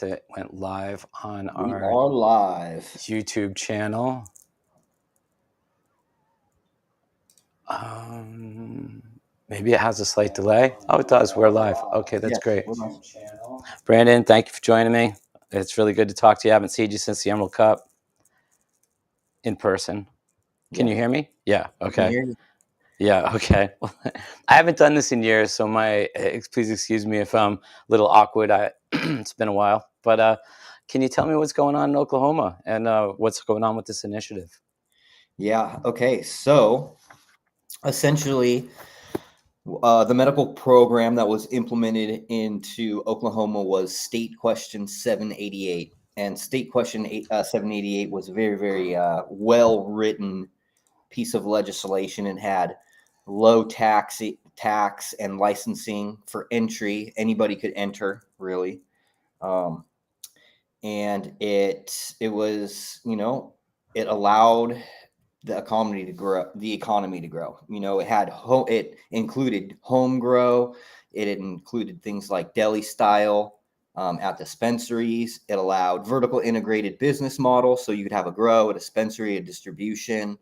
It went live on We our are live. YouTube channel. Maybe it has a slight delay. Oh, it does. We're live. Okay, that's great. Brandon, thank you for joining me. It's really good to talk to you. I haven't seen you since the Emerald Cup in person. Can you hear me? Yeah. Okay. Yeah. Okay. I haven't done this in years, so please excuse me if I'm a little awkward. It's been a while, but can you tell me what's going on in Oklahoma and what's going on with this initiative? Yeah. Okay. So essentially, the medical program that was implemented into Oklahoma was State Question 788. And State Question 788 was a very, very well written piece of legislation. It had low tax and licensing for entry. Anybody could enter, really. And it was, it allowed the economy to grow. It included home grow. It included things like deli style at dispensaries. It allowed vertical integrated business models, so you could have a grow, a dispensary, a distribution.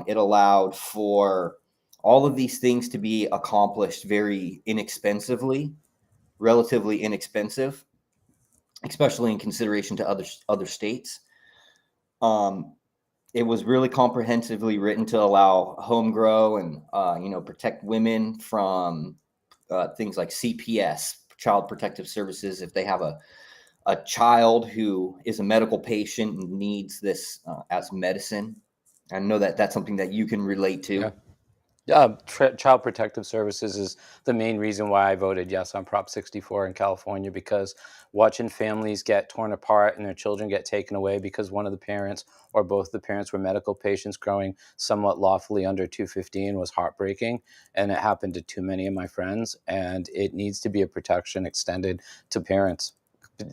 It allowed for all of these things to be accomplished very inexpensively, relatively inexpensive, especially in consideration to other states. It was really comprehensively written to allow home grow and protect women from things like CPS, Child Protective Services, if they have a child who is a medical patient and needs this as medicine. I know that that's something that you can relate to. Child Protective Services is the main reason why I voted yes on Prop 64 in California, because watching families get torn apart and their children get taken away because one of the parents or both the parents were medical patients growing somewhat lawfully under 215 was heartbreaking, and it happened to too many of my friends, and it needs to be a protection extended to parents.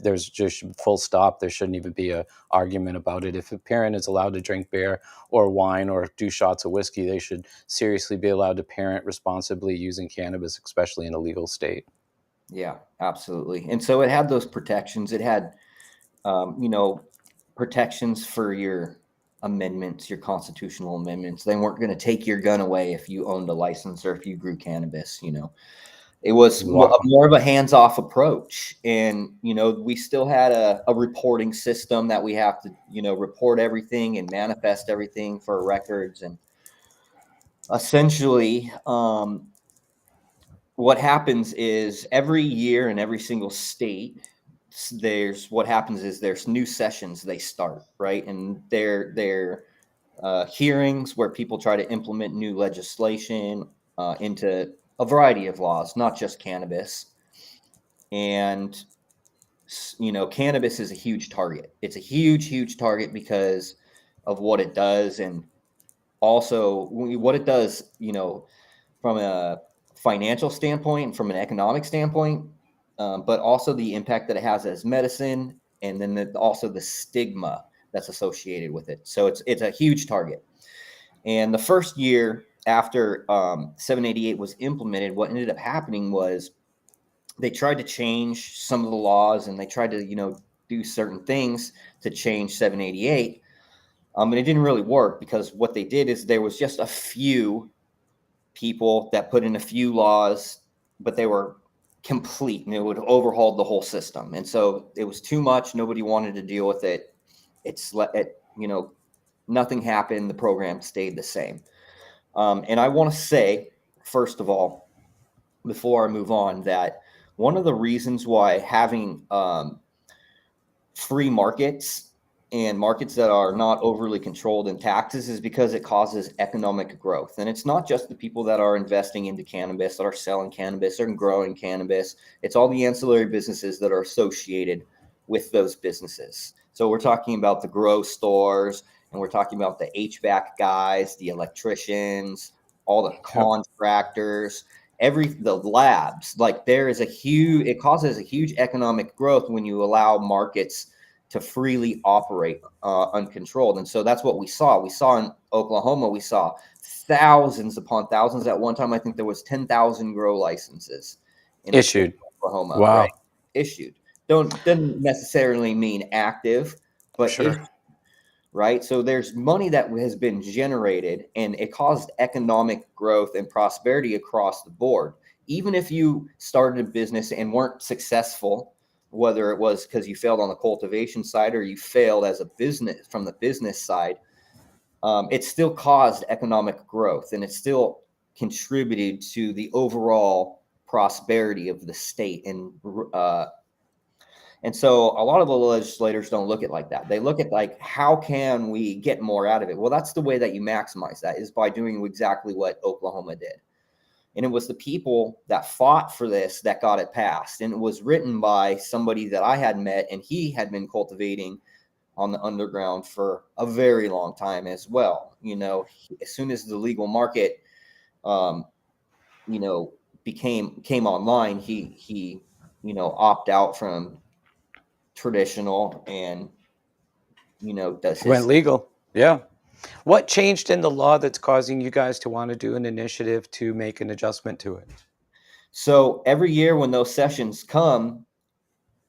There's just full stop. There shouldn't even be an argument about it. If a parent is allowed to drink beer or wine or do shots of whiskey, they should seriously be allowed to parent responsibly using cannabis, especially in a legal state. Yeah, absolutely. And so it had those protections. It had, protections for your amendments, your constitutional amendments. They weren't going to take your gun away if you owned a license or if you grew cannabis. It was more of a hands-off approach. And, we still had a reporting system that we have to, report everything and manifest everything for records. And essentially, what happens is every year in every single state, there's new sessions they start, right? And they're hearings where people try to implement new legislation into a variety of laws, not just cannabis. And cannabis is a huge target. It's a huge target because of what it does, and also what it does, from a financial standpoint, from an economic standpoint, but also the impact that it has as medicine, and then also the stigma that's associated with it. So it's a huge target. And the first year after 788 was implemented, what ended up happening was they tried to change some of the laws, and they tried to do certain things to change 788. And it didn't really work, because what they did is there was just a few people that put in a few laws, but they were complete, and it would overhaul the whole system. And so it was too much. Nobody wanted to deal with it. Nothing happened. The program stayed the same. And I want to say, first of all, before I move on, that one of the reasons why having free markets and markets that are not overly controlled in taxes is because it causes economic growth. And it's not just the people that are investing into cannabis, that are selling cannabis, or growing cannabis. It's all the ancillary businesses that are associated with those businesses. So we're talking about the grow stores, and we're talking about the HVAC guys, the electricians, all the contractors, the labs. Like, it causes a huge economic growth when you allow markets to freely operate uncontrolled. And so that's what we saw. We saw in Oklahoma, we saw thousands upon thousands. At one time, I think there was 10,000 grow licenses issued. Oklahoma, wow. Right? Issued. doesn't necessarily mean active, but Sure. ish, right? So there's money that has been generated, and it caused economic growth and prosperity across the board. Even if you started a business and weren't successful, whether it was because you failed on the cultivation side or you failed as a business from the business side, it still caused economic growth, and it still contributed to the overall prosperity of the state. And so a lot of the legislators don't look at it like that. They look at like, how can we get more out of it? Well, that's the way that you maximize that, is by doing exactly what Oklahoma did. And it was the people that fought for this that got it passed. And it was written by somebody that I had met, and he had been cultivating on the underground for a very long time as well. As soon as the legal market, um, came online, he opt out from traditional, and does Went his. legal. Yeah. What changed in the law that's causing you guys to want to do an initiative to make an adjustment to it? So every year when those sessions come,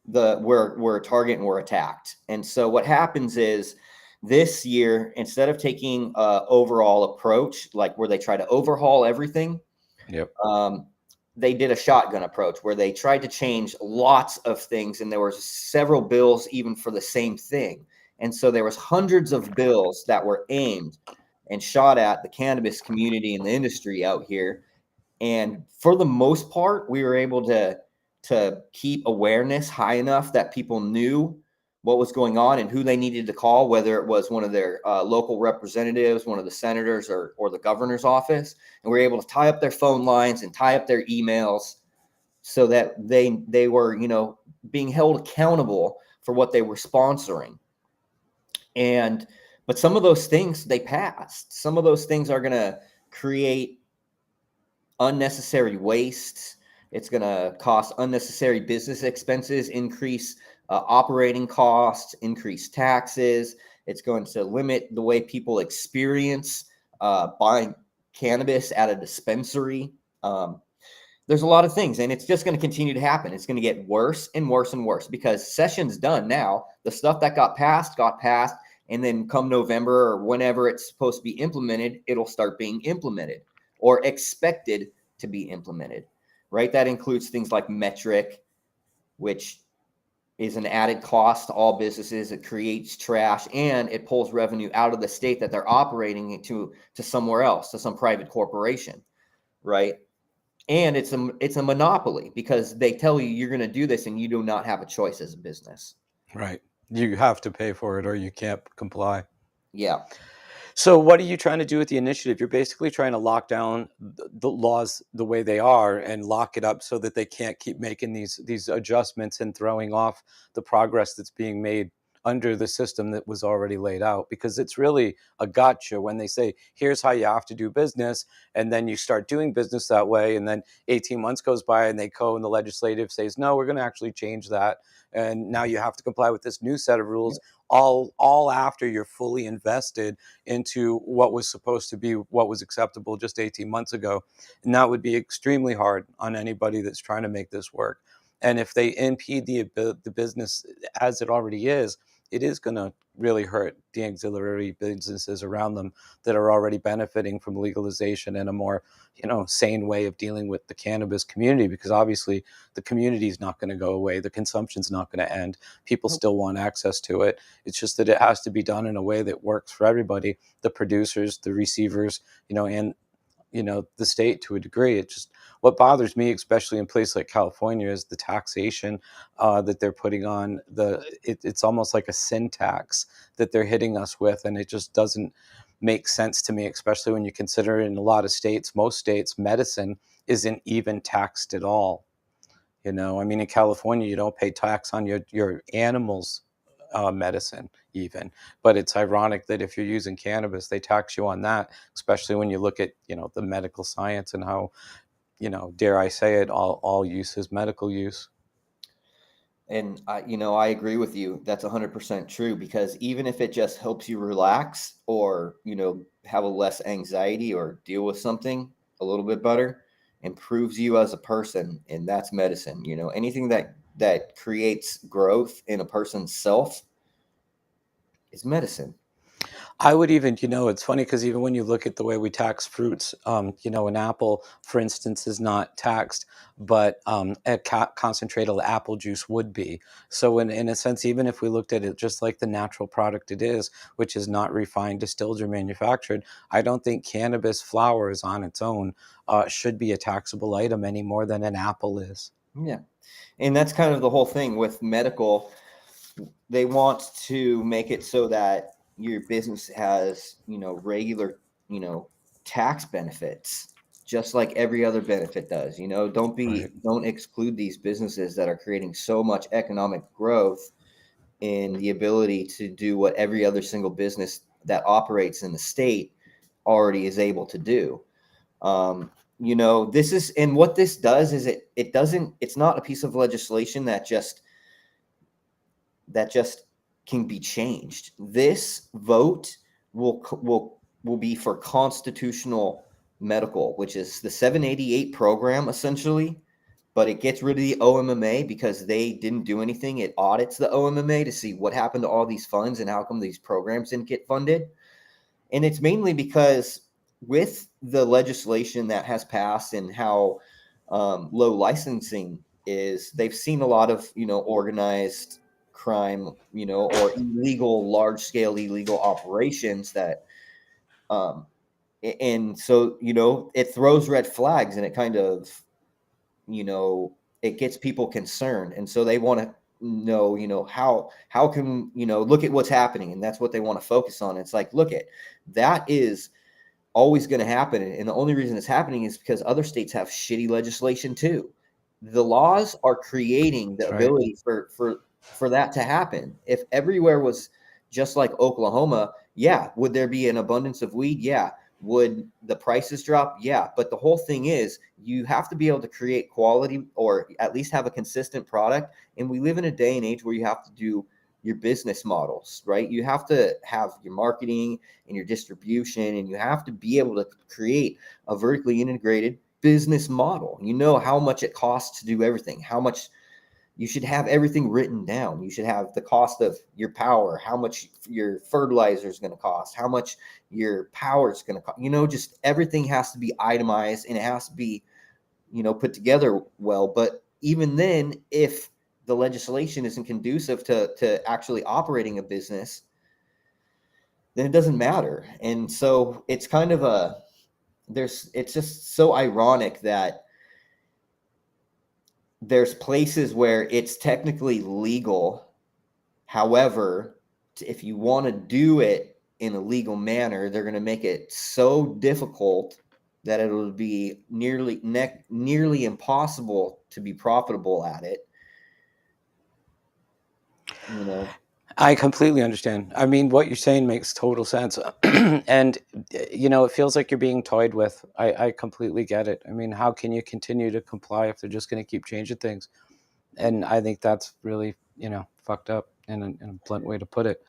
we're a target and we're attacked. And so what happens is, this year, instead of taking a overall approach, like where they try to overhaul everything, Yep. um, they did a shotgun approach where they tried to change lots of things, and there were several bills even for the same thing. And so there was hundreds of bills that were aimed and shot at the cannabis community and the industry out here. And for the most part, we were able to keep awareness high enough that people knew what was going on and who they needed to call, whether it was one of their local representatives, one of the senators, or the governor's office. And we were able to tie up their phone lines and tie up their emails, so that they were being held accountable for what they were sponsoring. And but some of those things, they passed. Some of those things are going to create unnecessary waste. It's going to cost unnecessary business expenses, increase operating costs, increase taxes. It's going to limit the way people experience buying cannabis at a dispensary. There's a lot of things, and it's just going to continue to happen. It's going to get worse and worse and worse, because session's done now. The stuff that got passed, and then come November or whenever it's supposed to be implemented, it'll start being implemented or expected to be implemented, right? That includes things like metric, which is an added cost to all businesses. It creates trash, and it pulls revenue out of the state that they're operating to somewhere else, to some private corporation, right? And it's a monopoly, because they tell you you're going to do this and you do not have a choice as a business. Right. You have to pay for it or you can't comply. Yeah. So what are you trying to do with the initiative? You're basically trying to lock down the laws the way they are and lock it up so that they can't keep making these adjustments and throwing off the progress that's being made under the system that was already laid out. Because it's really a gotcha when they say, here's how you have to do business, and then you start doing business that way, and then 18 months goes by and they go and the legislative says, no, we're going to actually change that, and now you have to comply with this new set of rules, all after you're fully invested into what was supposed to be what was acceptable just 18 months ago. And that would be extremely hard on anybody that's trying to make this work. And if they impede the business as it already is, it is going to really hurt the auxiliary businesses around them that are already benefiting from legalization and a more sane way of dealing with the cannabis community, because obviously the community is not going to go away, the consumption's not going to end, people still want access to it. It's just that it has to be done in a way that works for everybody, the producers, the receivers, and the state to a degree. It just, what bothers me, especially in places like California, is the taxation that they're putting on it's almost like a sin tax that they're hitting us with, and it just doesn't make sense to me, especially when you consider in a lot of states, most states, medicine isn't even taxed at all. I mean, in California, you don't pay tax on your animals' medicine even. But it's ironic that if you're using cannabis, they tax you on that, especially when you look at the medical science and how dare I say it, all use is medical use. And I agree with you. That's 100% true, because even if it just helps you relax, or, have a less anxiety or deal with something a little bit better, improves you as a person, and that's medicine. Anything that that creates growth in a person's self is medicine. I would even, it's funny because even when you look at the way we tax fruits, an apple, for instance, is not taxed, but a concentrate of apple juice would be. So in a sense, even if we looked at it just like the natural product it is, which is not refined, distilled, or manufactured, I don't think cannabis flowers on its own should be a taxable item any more than an apple is. Yeah. And that's kind of the whole thing with medical. They want to make it so that your business has, regular, tax benefits, just like every other benefit does. Right. Don't exclude these businesses that are creating so much economic growth in the ability to do what every other single business that operates in the state already is able to do. This is, and what this does is it's not a piece of legislation that just can be changed. This vote will be for constitutional medical, which is the 788 program essentially, but it gets rid of the OMMA because they didn't do anything. It audits the OMMA to see what happened to all these funds and how come these programs didn't get funded. And it's mainly because with the legislation that has passed and how low licensing is, they've seen a lot of, organized crime, or large scale illegal operations that, and so, it throws red flags and it kind of, it gets people concerned. And so they want to know, how can, look at what's happening. And that's what they want to focus on. It's like, look at that is always going to happen. And the only reason it's happening is because other states have shitty legislation too. The laws are creating the That's right. ability for that to happen. If everywhere was just like Oklahoma, yeah, would there be an abundance of weed? Yeah. Would the prices drop? Yeah. But the whole thing is you have to be able to create quality or at least have a consistent product. And we live in a day and age where you have to do your business models, right? You have to have your marketing and your distribution, and you have to be able to create a vertically integrated business model. You know how much it costs to do everything, how much you should have everything written down. You should have the cost of your power, how much your fertilizer is going to cost, how much your power is going to cost. Just everything has to be itemized and it has to be, put together well. But even then, if the legislation isn't conducive to actually operating a business, then it doesn't matter. And so it's kind of it's just so ironic that there's places where it's technically legal. However, if you want to do it in a legal manner, they're going to make it so difficult that it'll be nearly impossible to be profitable at it. I completely understand. I mean, what you're saying makes total sense. And, it feels like you're being toyed with. I completely get it. I mean, how can you continue to comply if they're just going to keep changing things? And I think that's really, fucked up in a blunt way to put it.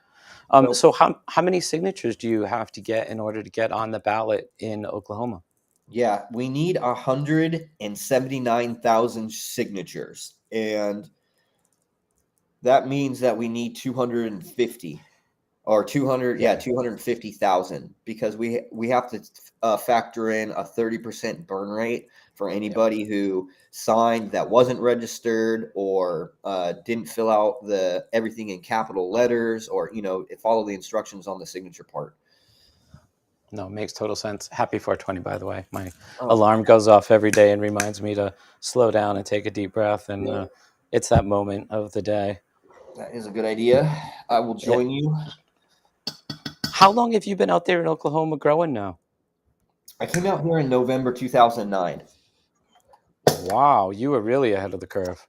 So how many signatures do you have to get in order to get on the ballot in Oklahoma? Yeah, we need 179,000 signatures, and that means that we need 250 or 200, Yeah. 250,000, because we have to factor in a 30% burn rate for anybody who signed that wasn't registered or didn't fill out everything in capital letters, or follow the instructions on the signature part. No, it makes total sense. Happy 420, by the way. My Oh, alarm goes off every day and reminds me to slow down and take a deep breath. And yeah, it's that moment of the day. that is a good idea. I will Yeah. join you. How long have you been out there in Oklahoma growing now? I came out here in November 2009. Wow, you were really ahead of the curve.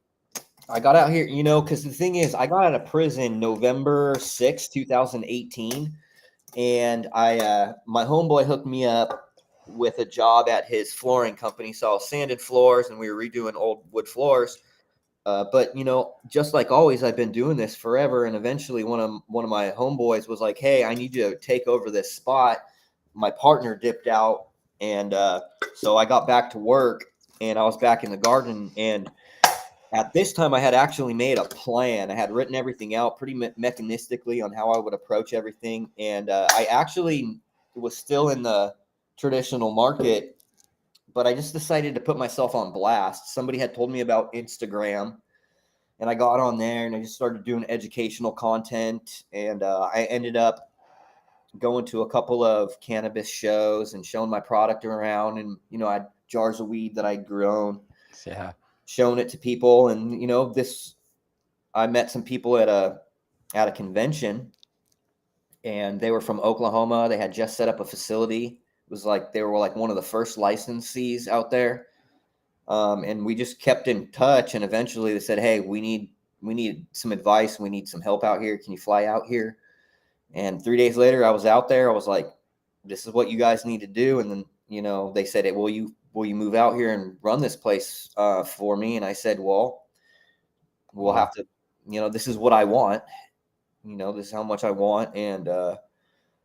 I got out here, because the thing is, I got out of prison November 6th, 2018. And my homeboy hooked me up with a job at his flooring company. So I was sanding floors and we were redoing old wood floors. But just like always, I've been doing this forever. And eventually one of my homeboys was like, "Hey, I need you to take over this spot." My partner dipped out. And so I got back to work and I was back in the garden, and At this time, I had actually made a plan. I had written everything out pretty mechanistically on how I would approach everything. And I actually was still in the traditional market, but I just decided to put myself on blast. Somebody had told me about Instagram, and I got on there and I just started doing educational content. And I ended up going to a couple of cannabis shows and showing my product around. And, I had jars of weed that I'd grown, Yeah. showing it to people. And, I met some people at a convention, and they were from Oklahoma. They had just set up a facility. It was like they were like one of the first licensees out there. And we just kept in touch, and eventually they said, "Hey, we need some advice. We need some help out here. Can you fly out here?" And 3 days later, I was out there. I was like, "This is what you guys need to do." And then, they said, "Hey, will you move out here and run this place for me?" And I said, "Well, we'll Wow. have to. This is what I want. This is how much I want." And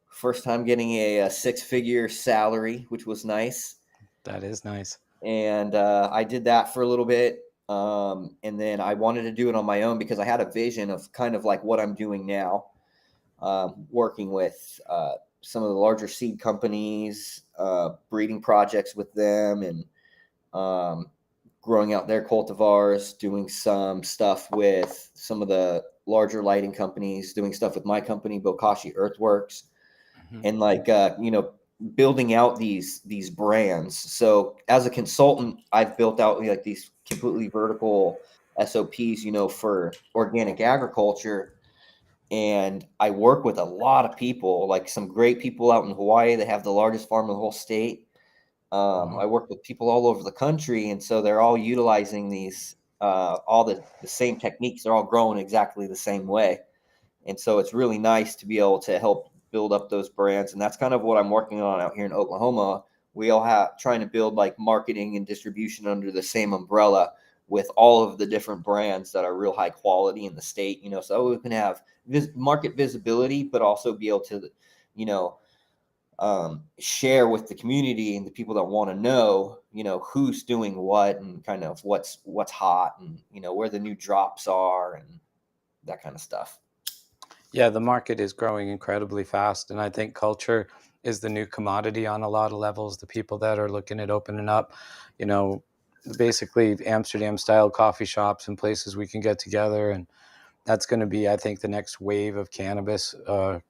first time getting a six-figure salary, which was nice. That is nice. And I did that for a little bit. And then I wanted to do it on my own because I had a vision of kind of like what I'm doing now, working with some of the larger seed companies, breeding projects with them, and um, growing out their cultivars, doing some stuff with some of the larger lighting companies, doing stuff with my company, Bokashi Earthworks, Mhm. and like building out these brands. So as a consultant, I've built out like these completely vertical SOPs, for organic agriculture. And I work with a lot of people, like some great people out in Hawaii. They have the largest farm in the whole state. I Wow. work with people all over the country, and so they're all utilizing these all the same techniques. They're all growing exactly the same way. And so it's really nice to be able to help build up those brands. And that's kind of what I'm working on out here in Oklahoma. We all have trying to build like marketing and distribution under the same umbrella with all of the different brands that are real high quality in the state, so we can have market visibility, but also be able to, you know, share with the community and the people that want to know, who's doing what and kind of what's hot and, where the new drops are and that kind of stuff. Yeah, the market is growing incredibly fast, and I think culture is the new commodity on a lot of levels. The people that are looking at opening up, you know, basically Amsterdam style coffee shops and places we can get together, and that's going to be, I think, the next wave of cannabis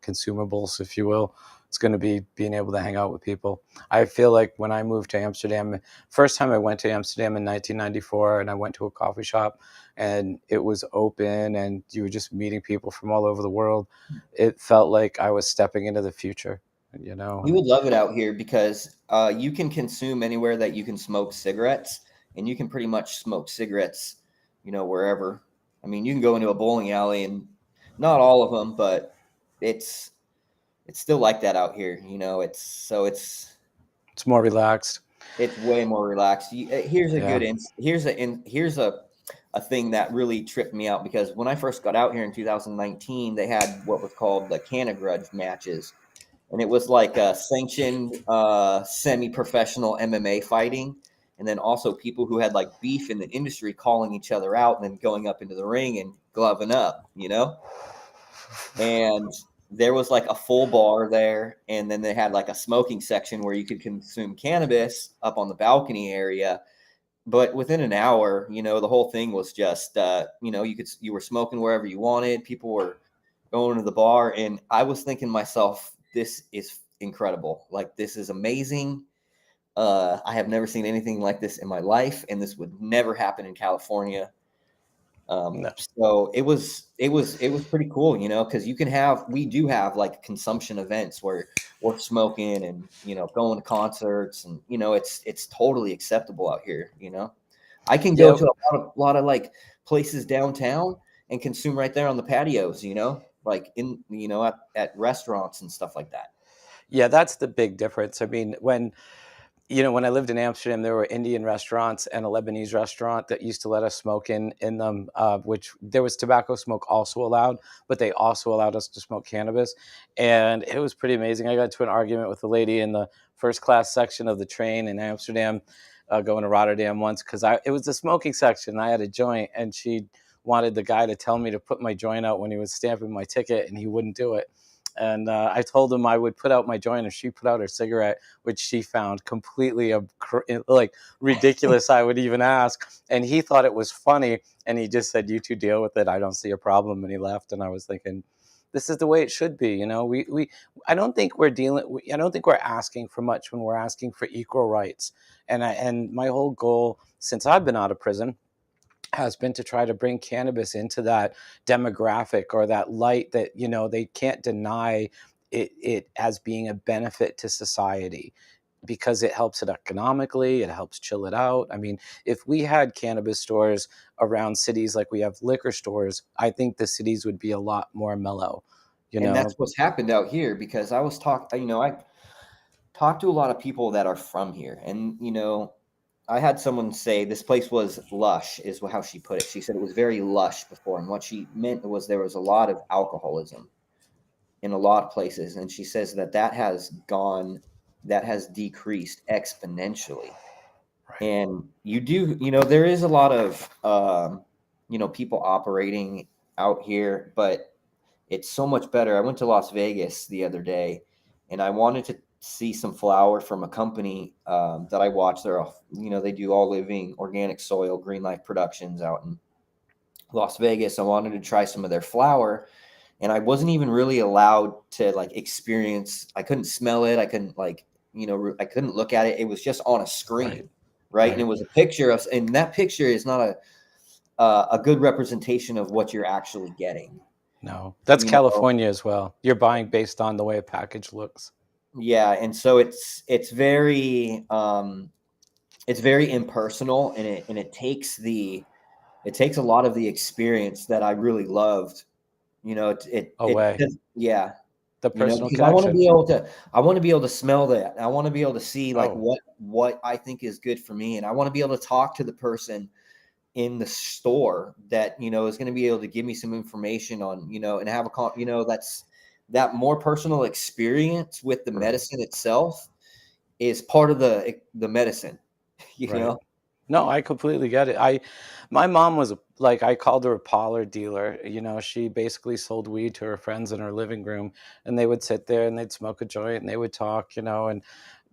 consumables, if you will. It's going to be being able to hang out with people. I feel like when I moved to Amsterdam, first time I went to Amsterdam in 1994, and I went to a coffee shop, and it was open, and you were just meeting people from all over the world. It felt like I was stepping into the future, You and would love it out here because you can consume anywhere that you can smoke cigarettes, and you can pretty much smoke cigarettes, wherever. I mean, you can go into a bowling alley, and not all of them, but it's it's still like that out here. it's more relaxed. It's way more relaxed. Here's a Yeah. good here's a thing that really tripped me out because when I first got out here in 2019, they had what was called the Canna Grudge matches, and it was like a sanctioned semi-professional MMA fighting, and then also people who had like beef in the industry calling each other out and then going up into the ring and gloving up, and there was like a full bar there, and then they had like a smoking section where you could consume cannabis up on the balcony area. But within an hour, the whole thing was just you were smoking wherever you wanted. People were going to the bar, and I was thinking to myself, this is incredible. Like, this is amazing. I have never seen anything like this in my life, and this would never happen in California. No. So it was pretty cool, because we do have like consumption events where we're smoking and going to concerts, and it's totally acceptable out here. I can go Yeah. to a lot of like places downtown and consume right there on the patios, like in at restaurants and stuff like that. Yeah, that's the big difference. I mean, when I lived in Amsterdam, there were Indian restaurants and a Lebanese restaurant that used to let us smoke in them, which there was tobacco smoke also allowed, but they also allowed us to smoke cannabis. And it was pretty amazing. I got into an argument with a lady in the first class section of the train in Amsterdam. going to Rotterdam once because it was the smoking section. I had a joint, and she wanted the guy to tell me to put my joint out when he was stamping my ticket, and he wouldn't do it. And I told him I would put out my joint if she put out her cigarette, which she found completely like ridiculous. I would even ask, and he thought it was funny, and he just said, "You two deal with it. I don't see a problem." And he left. And I was thinking, this is the way it should be. I don't think I don't think we're asking for much when we're asking for equal rights. And my whole goal since I've been out of prison has been to try to bring cannabis into that demographic, or that light that they can't deny it as being a benefit to society, because it helps it economically, it helps chill it out. I mean, if we had cannabis stores around cities like we have liquor stores, I think the cities would be a lot more mellow, you And that's know. what's happened out here, because I talked to a lot of people that are from here, and I had someone say this place was lush, is how she put it. She said it was very lush before, and what she meant was there was a lot of alcoholism in a lot of places, and she says that has decreased exponentially. Right. And there is a lot of people operating out here, but it's so much better. I went to Las Vegas the other day, and I wanted to see some flower from a company that I watch. They do all living organic soil, Green Life Productions out in Las Vegas. I wanted to try some of their flower, and I wasn't even really allowed to like experience. I couldn't smell it. I couldn't I couldn't look at it. It was just on a Right. screen, right? And it Right. was a picture of, and that picture is not a good representation of what you're actually getting. No, that's You know, California as well. You're buying based on the way a package looks. yeah, and so it's very impersonal, and it takes a lot of the experience that I really loved. Away. Yeah, The personal because connection. I want to be able to smell that. I want to be able to see like Oh, what I think is good for me, and I want to be able to talk to the person in the store that is going to be able to give me some information on and have that's that more personal experience with the right. medicine itself is part of the medicine. you Right. know No, I completely get it. My mom was like, I called her a parlor dealer. She basically sold weed to her friends in her living room, and they would sit there and they'd smoke a joint and they would talk, and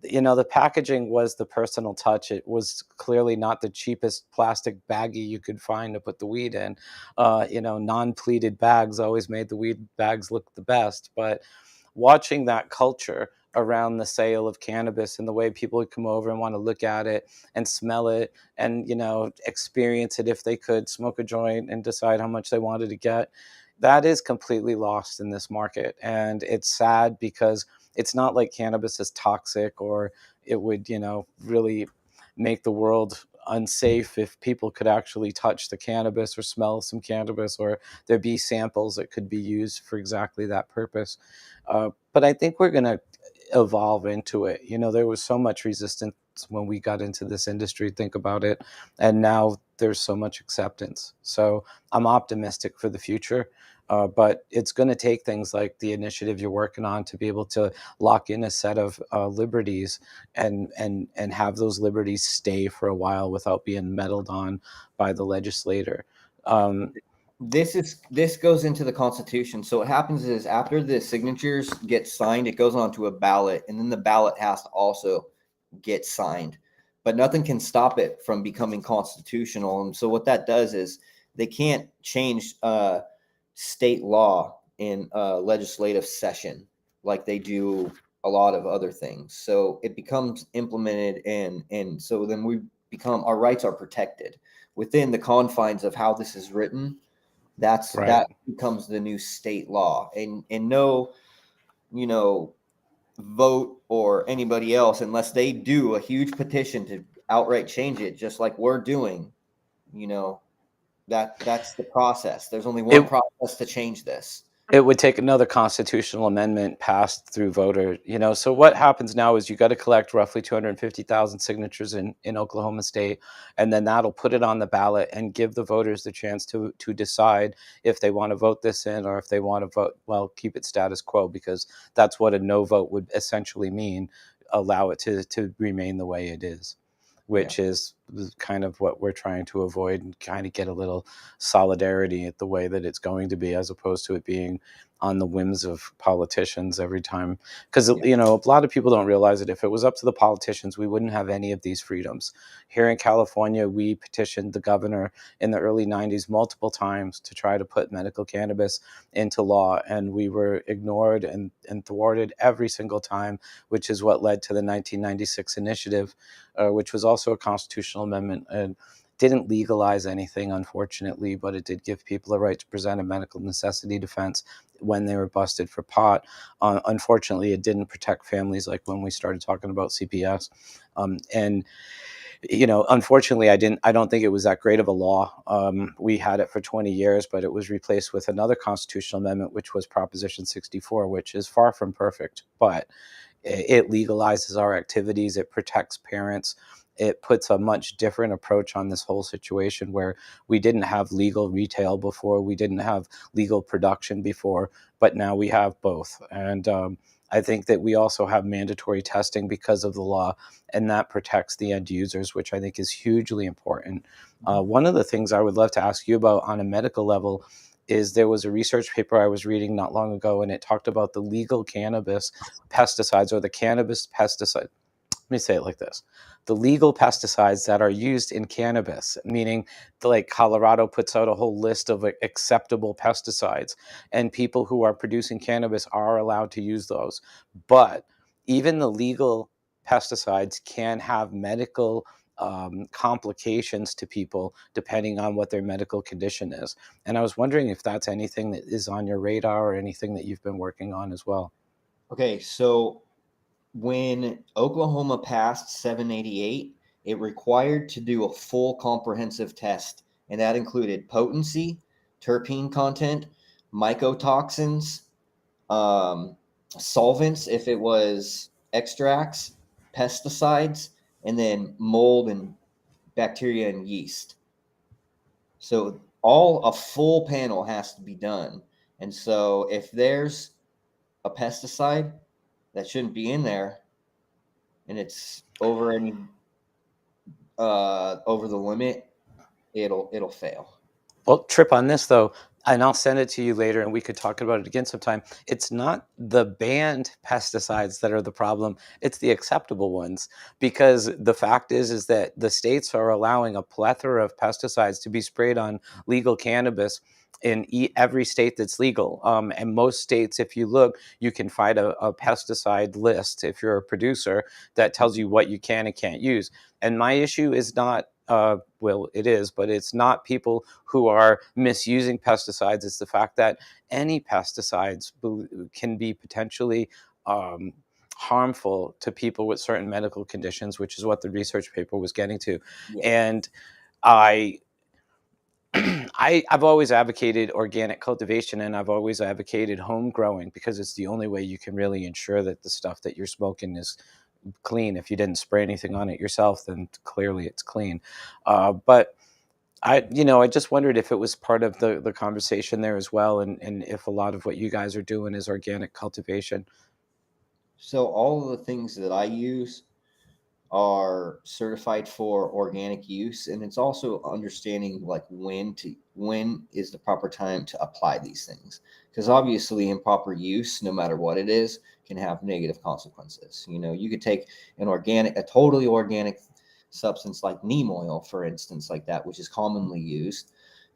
the packaging was the personal touch. It was clearly not the cheapest plastic baggie you could find to put the weed in. Non-pleated bags always made the weed bags look the best, but watching that culture around the sale of cannabis and the way people would come over and want to look at it and smell it and experience it if they could, smoke a joint and decide how much they wanted to get, that is completely lost in this market. And it's sad because it's not like cannabis is toxic, or it would really make the world unsafe if people could actually touch the cannabis or smell some cannabis, or there be samples that could be used for exactly that purpose. But I think we're going to evolve into it. There was so much resistance when we got into this industry, think about it. And now there's so much acceptance. So I'm optimistic for the future. But it's going to take things like the initiative you're working on to be able to lock in a set of liberties, and have those liberties stay for a while without being meddled on by the legislator. Um, this goes into the Constitution. So what happens is after the signatures get signed, it goes on to a ballot, and then the ballot has to also get signed, but nothing can stop it from becoming constitutional. And so what that does is they can't change state law in legislative session like they do a lot of other things. So it becomes implemented, and so then our rights are protected within the confines of how this is written. That right. becomes the new state law, and no, you know, vote or anybody else, unless they do a huge petition to outright change it, just like we're doing. You know, that's the process. There's only one It process to change this. It would take another constitutional amendment passed through voter. So what happens now is you got to collect roughly 250,000 signatures in Oklahoma State, and then that'll put it on the ballot and give the voters the chance to decide if they want to vote this in, or if they want to vote, well, keep it status quo, because that's what a no vote would essentially mean, allow it to remain the way it is. which is kind of what we're trying to avoid and kind of get a little solidarity at the way that it's going to be, as opposed to it being on the whims of politicians every time. Because, Yeah. you know, a lot of people don't realize that if it was up to the politicians, we wouldn't have any of these freedoms. Here in California, we petitioned the governor in the early 90s multiple times to try to put medical cannabis into law, and we were ignored and thwarted every single time, which is what led to the 1996 initiative, which was also a constitutional amendment and didn't legalize anything, unfortunately, but it did give people a right to present a medical necessity defense when they were busted for pot. Unfortunately, it didn't protect families like when we started talking about CPS. And you know, unfortunately, I don't think it was that great of a law. We had it for 20 years, but it was replaced with another constitutional amendment, which was Proposition 64, which is far from perfect, but it legalizes our activities. It protects parents. It puts a much different approach on this whole situation, where we didn't have legal retail before, we didn't have legal production before, but now we have both. And I think that we also have mandatory testing because of the law, and that protects the end users, which I think is hugely important. One of the things I would love to ask you about on a medical level is there was a research paper I was reading not long ago, and it talked about the legal cannabis pesticides, or the cannabis pesticide. Let me say it like this: the legal pesticides that are used in cannabis, meaning like Colorado puts out a whole list of acceptable pesticides, and people who are producing cannabis are allowed to use those. But even the legal pesticides can have medical complications to people depending on what their medical condition is. And I was wondering if that's anything that is on your radar or anything that you've been working on as well. Okay, so when Oklahoma passed 788, it required to do a full comprehensive test, and that included potency, terpene content, mycotoxins, um, solvents if it was extracts, pesticides, and then mold and bacteria and yeast. So all a full panel has to be done. And so if there's a pesticide that shouldn't be in there and it's over the limit, it'll fail. Well, trip on this though, and I'll send it to you later, and we could talk about it again sometime. It's not the banned pesticides that are the problem; it's the acceptable ones. Because the fact is that the states are allowing a plethora of pesticides to be sprayed on legal cannabis in every state that's legal. And most states, if you look, you can find a pesticide list if you're a producer that tells you what you can and can't use. And my issue is not well, it is, but it's not people who are misusing pesticides. It's the fact that any pesticides can be potentially um, harmful to people with certain medical conditions, which is what the research paper was getting to. Yeah. And I I've always advocated organic cultivation, and I've always advocated home growing, because it's the only way you can really ensure that the stuff that you're smoking is clean. If you didn't spray anything on it yourself, then clearly it's clean. But I just wondered if it was part of the conversation there as well, and if a lot of what you guys are doing is organic cultivation. So all of the things that I use are certified for organic use, and it's also understanding like when is the proper time to apply these things, because obviously improper use, no matter what it is, can have negative consequences. You could take a totally organic substance like neem oil, for instance, like that, which is commonly used.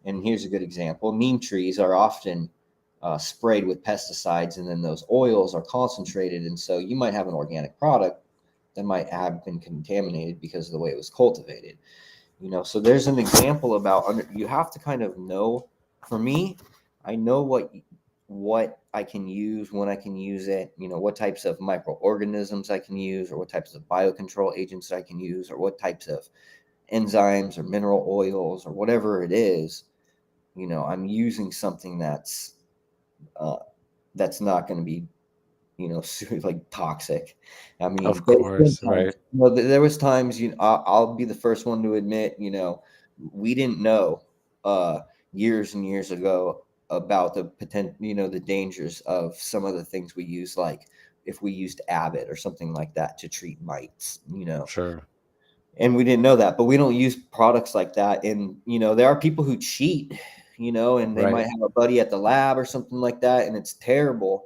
And here's a good example: neem trees are often sprayed with pesticides, and then those oils are concentrated, and so you might have an organic product that might have been contaminated because of the way it was cultivated. So there's an example about you have to kind of know. For me, I know what I can use, when I can use it, what types of microorganisms I can use, or what types of biocontrol agents I can use, or what types of enzymes or mineral oils or whatever it is. I'm using something uh, that's not going to be like toxic. I mean, Of there's been course, times, right? there was times, I'll be the first one to admit, we didn't know uh, years and years ago about the potential, the dangers of some of the things we use, like if we used Abbott or something like that to treat mites. Sure. and we didn't know that, but we don't use products like that. And, there are people who cheat, and they Right. might have a buddy at the lab or something like that, and it's terrible.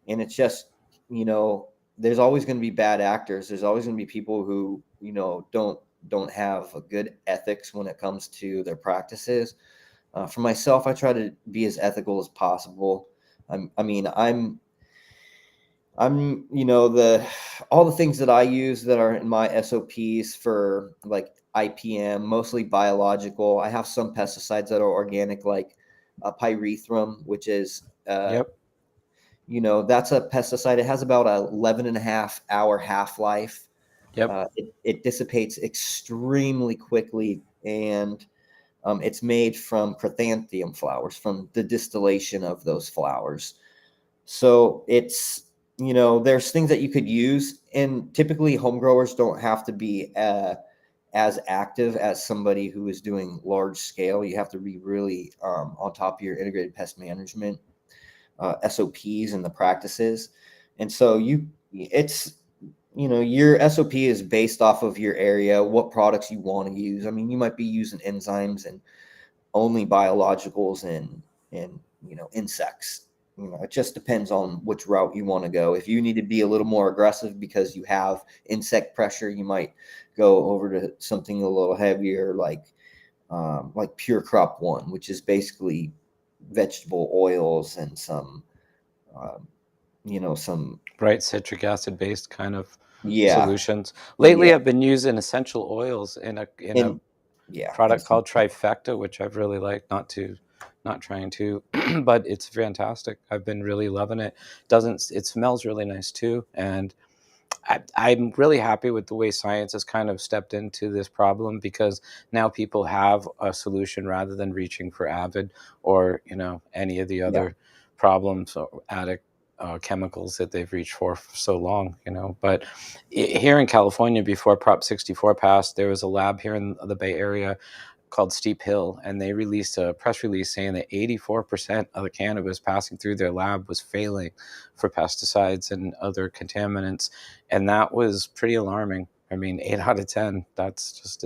And it's just, there's always going to be bad actors. There's always going to be people who, don't have a good ethics when it comes to their practices. For myself, I try to be as ethical as possible. I'm the all the things that I use that are in my SOPs for like IPM, mostly biological. I have some pesticides that are organic, like pyrethrum, which is Yep. that's a pesticide. It has about a 11 and a half hour half-life. Yep. It dissipates extremely quickly, and it's made from chrysanthemum flowers, from the distillation of those flowers. So it's, there's things that you could use, and typically home growers don't have to be as active as somebody who is doing large scale. You have to be really on top of your integrated pest management SOPs and the practices. And so your SOP is based off of your area, what products you want to use. I mean, you might be using enzymes and only biologicals and insects. It just depends on which route you want to go. If you need to be a little more aggressive because you have insect pressure, you might go over to something a little heavier, like Pure Crop One, which is basically vegetable oils and some, um, some, Right. Citric acid based kind of yeah, solutions. yeah, Lately, I've been using essential oils in a and yeah, and product called Trifecta, which I've really liked. Not trying to, but it's fantastic. I've been really loving it. Doesn't It smells really nice too, and I'm really happy with the way science has kind of stepped into this problem, because now people have a solution rather than reaching for Avid or any of the yeah. other problems or addict chemicals that they've reached for so long. But here in California, before Prop 64 passed, there was a lab here in the Bay Area called Steep Hill, and they released a press release saying that 84% of the cannabis passing through their lab was failing for pesticides and other contaminants, and that was pretty alarming. I mean, 8 out of 10. That's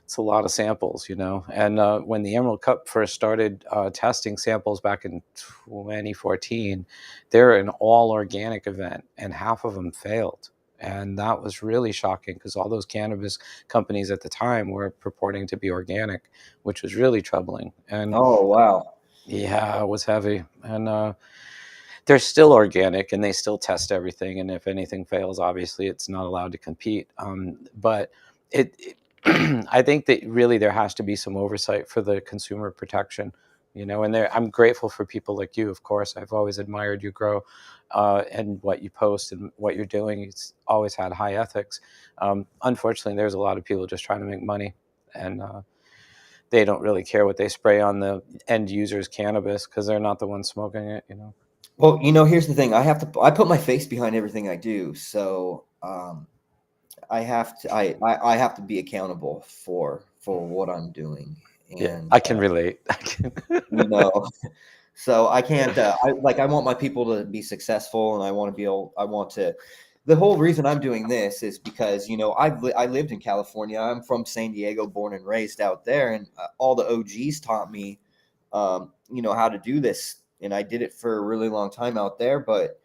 it's a lot of samples, And when the Emerald Cup first started testing samples back in 2014, they're an all organic event, and half of them failed. And that was really shocking, because all those cannabis companies at the time were purporting to be organic, which was really troubling. And Oh, wow. yeah, it was heavy. And they're still organic, and they still test everything. And if anything fails, obviously it's not allowed to compete. But it I think that really there has to be some oversight for the consumer protection. And I'm grateful for people like you. Of course, I've always admired you grow, and what you post and what you're doing. It's always had high ethics. Unfortunately, there's a lot of people just trying to make money, and they don't really care what they spray on the end user's cannabis, because they're not the ones smoking it. Well, here's the thing. I put my face behind everything I do. So, I have to be accountable for what I'm doing. Yeah, And, I can relate. I can. you know, so I can't, I want my people to be successful, and I want to, the whole reason I'm doing this is because, I lived in California. I'm from San Diego, born and raised out there. And all the OGs taught me, how to do this. And I did it for a really long time out there, but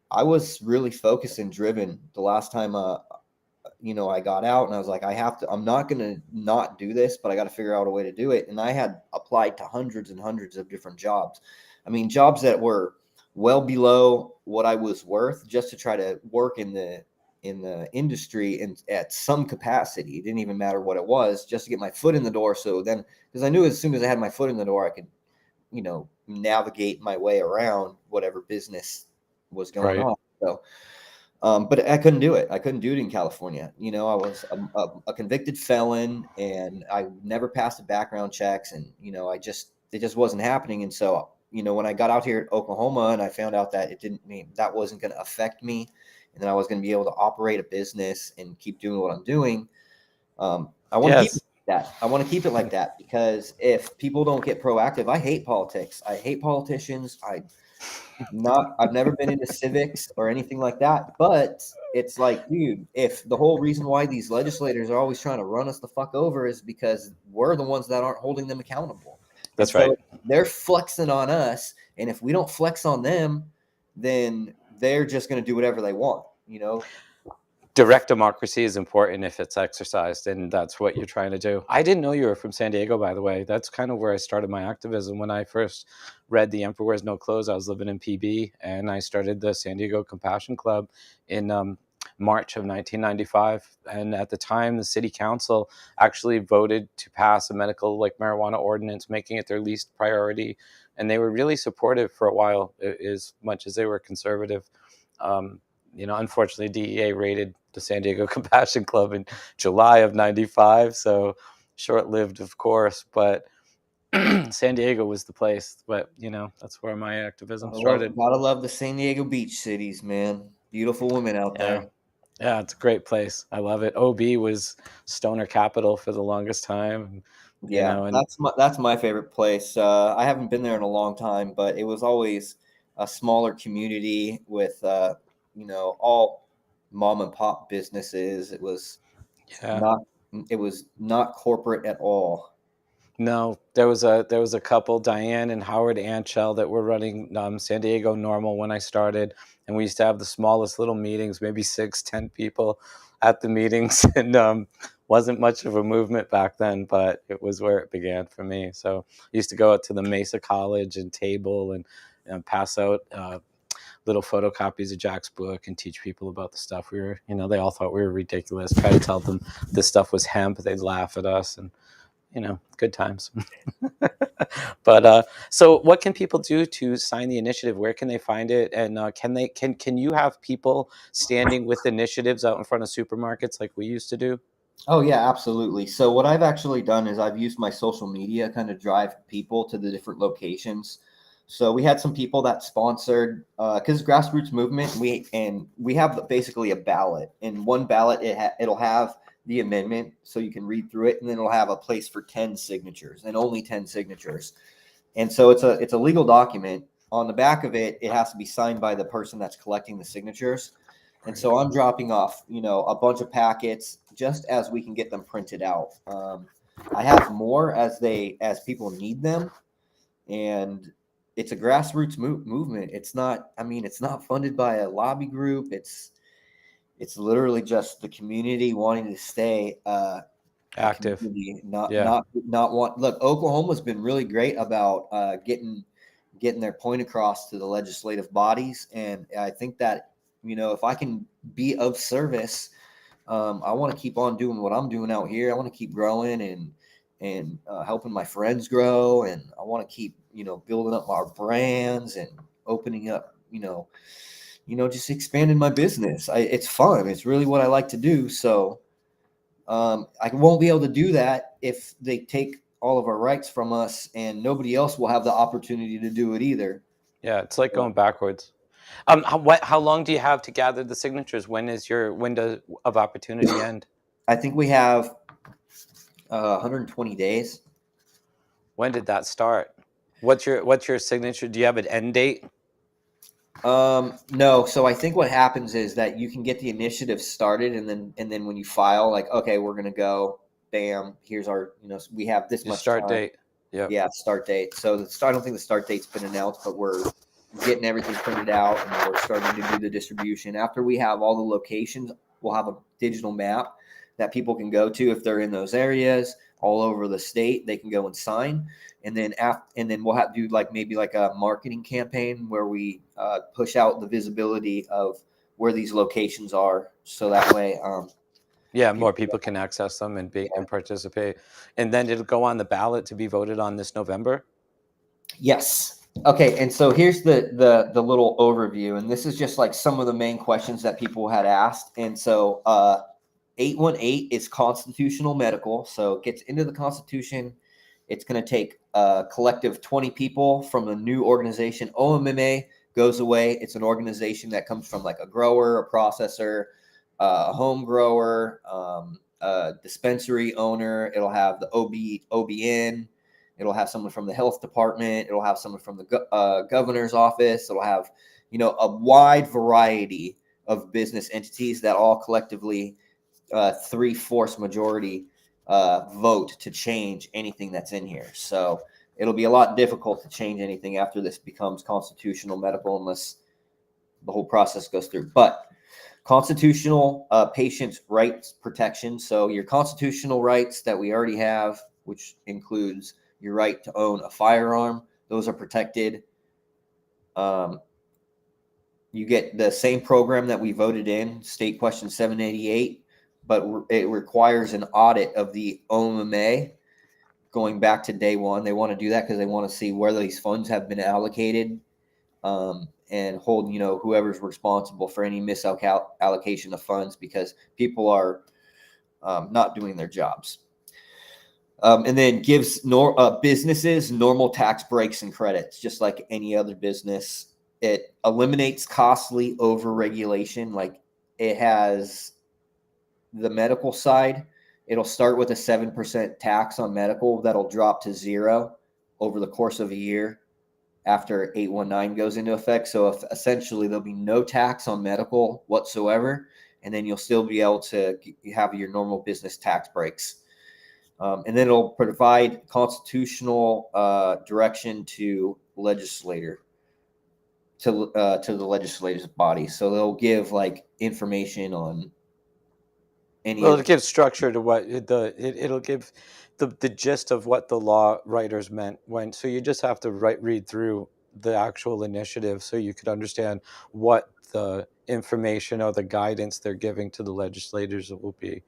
I was really focused and driven the last time, I got out, and I was like, I'm not going to not do this, but I got to figure out a way to do it. And I had applied to hundreds and hundreds of different jobs. I mean, jobs that were well below what I was worth, just to try to work in the industry and at some capacity. It didn't even matter what it was, just to get my foot in the door. So then, because I knew as soon as I had my foot in the door, I could, navigate my way around whatever business was going Right. on. So, but I couldn't do it. I couldn't do it in California. I was a convicted felon, and I never passed the background checks, and it just wasn't happening. And so, when I got out here at Oklahoma, and I found out that it didn't mean that wasn't going to affect me, and then I was going to be able to operate a business and keep doing what I'm doing. I want to keep Yes. that. I want to keep it like that, because if people don't get proactive, I hate politics. I hate politicians. I've never been into civics or anything like that, but it's like, dude, if the whole reason why these legislators are always trying to run us the fuck over is because we're the ones that aren't holding them accountable. And That's so right. they're flexing on us. And if we don't flex on them, then they're just going to do whatever they want, you know? Direct democracy is important if it's exercised, and that's what you're trying to do. I didn't know you were from San Diego, by the way. That's kind of where I started my activism. When I first read The Emperor Wears No Clothes, I was living in PB, and I started the San Diego Compassion Club in March of 1995. And at the time, the city council actually voted to pass a medical like marijuana ordinance, making it their least priority. And they were really supportive for a while, as much as they were conservative. Unfortunately, DEA raided the San Diego Compassion Club in July of '95, so short-lived, of course. But San Diego was the place. But that's where my activism started. Gotta love the San Diego beach cities, man. Beautiful women out Yeah, there. yeah, it's a great place. I love it. OB was stoner capital for the longest time. Yeah, And that's my favorite place. I haven't been there in a long time, but it was always a smaller community with all mom and pop businesses. yeah. Not it was not corporate at all. No, there was a couple, Diane and Howard Anchell, that were running San Diego Normal when I started, and we used to have the smallest little meetings, maybe 6, 10 people at the meetings, and wasn't much of a movement back then, but it was where it began for me. So I used to go out to the Mesa College and table and pass out little photocopies of Jack's book and teach people about the stuff we were. They all thought we were ridiculous. Try to tell them this stuff was hemp, they'd laugh at us, and good times. But so what can people do to sign the initiative? Where can they find it? And can you have people standing with initiatives out in front of supermarkets like we used to do? Oh yeah, absolutely. So what I've actually done is I've used my social media kind of drive people to the different locations. So we had some people that sponsored because grassroots movement. We have basically a ballot, and one ballot it'll have the amendment, so you can read through it, and then it'll have a place for 10 signatures and only 10 signatures. And so it's a legal document. On the back of it, it has to be signed by the person that's collecting the signatures. And so I'm dropping off, a bunch of packets just as we can get them printed out. I have more as people need them, and it's a grassroots movement. It's not, it's not funded by a lobby group. It's literally just the community wanting to stay a Active. community, Yeah. not want. Look, Oklahoma's been really great about getting their point across to the legislative bodies, and I think that if I can be of service, I want to keep on doing what I'm doing out here. I want to keep growing and helping my friends grow, and I want to keep building up our brands and opening up just expanding my business. It's fun. It's really what I like to do. So I won't be able to do that if they take all of our rights from us, and nobody else will have the opportunity to do it either. Yeah, it's like So going backwards. How long do you have to gather the signatures? When is your window of opportunity end? I think we have 120 days. When did that start? What's your signature? Do you have an end date? No. So I think what happens is that you can get the initiative started, and then when you file, like, okay, we're gonna go. Bam! Here's our, we have this Your much start time. date. Yep. Yeah, start date. So I don't think the start date's been announced, but we're getting everything printed out, and we're starting to do the distribution. After we have all the locations, we'll have a digital map that people can go to if they're in those areas all over the state. They can go and sign, and then we'll have to do maybe a marketing campaign where we push out the visibility of where these locations are, so that way Yeah, more people. people can access them and be Yeah. and participate. And then it'll go on the ballot to be voted on this November. Yes. Okay, and so here's the little overview, and this is just some of the main questions that people had asked. And so 818 is constitutional medical, so it gets into the Constitution. It's going to take a collective 20 people from a new organization. OMMA goes away. It's an organization that comes from a grower, a processor, a home grower, a dispensary owner. It'll have the OBN. It'll have someone from the health department. It'll have someone from the governor's office. It'll have, a wide variety of business entities that all collectively 3/4 majority vote to change anything that's in here. So it'll be a lot difficult to change anything after this becomes constitutional medical, unless the whole process goes through. But constitutional patients' rights protection. So your constitutional rights that we already have, which includes your right to own a firearm, those are protected. You get the same program that we voted in, State Question 788, but it requires an audit of the OMA going back to day one. They want to do that because they want to see where these funds have been allocated, and hold, whoever's responsible for any misallocation of funds, because people are not doing their jobs. And then gives businesses normal tax breaks and credits, just like any other business. It eliminates costly over-regulation. Like, it has the medical side. It'll start with a 7% tax on medical that'll drop to 0 over the course of a year after 819 goes into effect. So essentially there'll be no tax on medical whatsoever, and then you'll still be able to have your normal business tax breaks. And then it'll provide constitutional direction to the legislative body. So they'll give information on any. Well, it gives structure to what it'll give the gist of what the law writers meant when. So you just have to read through the actual initiative so you could understand what the information or the guidance they're giving to the legislators will be.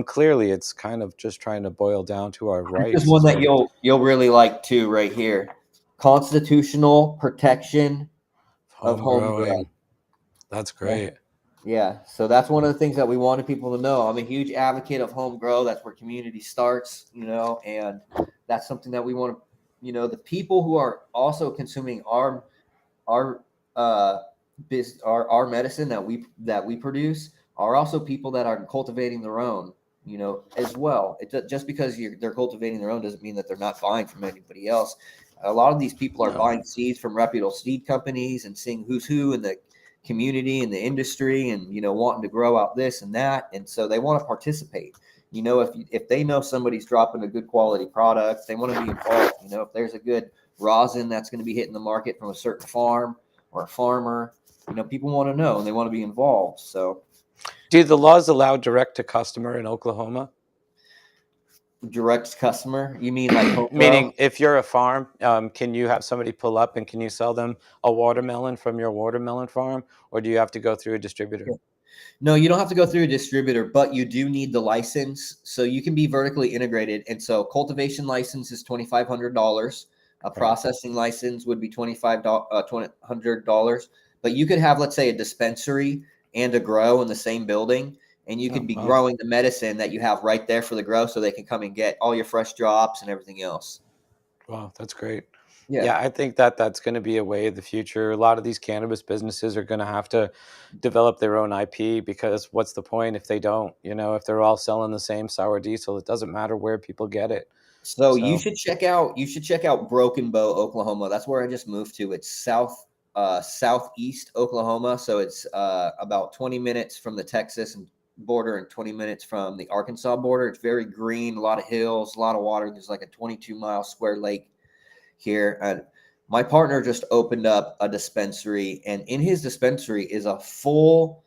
Clearly, it's kind of just trying to boil down to our This is rights. one that you'll really like too, right here. Constitutional protection of home grow. That's great. Yeah, so that's one of the things that we wanted people to know. I'm a huge advocate of home grow. That's where community starts, and that's something that we want to, the people who are also consuming our medicine that we produce are also people that are cultivating their own, as well. Just because they're cultivating their own doesn't mean that they're not buying from anybody else. A lot of these people are buying seeds from reputable seed companies and seeing who's who in the community and the industry, and wanting to grow out this and that, and so they want to participate. If they know somebody's dropping a good quality product, they want to be involved. If there's a good rosin that's going to be hitting the market from a certain farm or a farmer, people want to know and they want to be involved. So, do the laws allow direct to customer in Oklahoma? Direct customer? You mean like home Meaning, grow? if you're a farm, can you have somebody pull up and can you sell them a watermelon from your watermelon farm, or do you have to go through a distributor? No, you don't have to go through a distributor, but you do need the license. So you can be vertically integrated. And so cultivation license is $2,500. A processing license would be $2,500. But you could have, let's say, a dispensary and a grow in the same building, and you could be growing the medicine that you have right there for the grow, so they can come and get all your fresh drops and everything else. Wow, that's great. Yeah. Yeah, I think that's going to be a way of the future. A lot of these cannabis businesses are going to have to develop their own IP, because what's the point if they don't? If they're all selling the same sour diesel, it doesn't matter where people get it. So you should check out Broken Bow, Oklahoma. That's where I just moved to. It's southeast Oklahoma, so it's about 20 minutes from the Texas border and 20 minutes from the Arkansas border. It's very green, a lot of hills, a lot of water. There's like a 22-mile square lake here. And my partner just opened up a dispensary, and in his dispensary is a full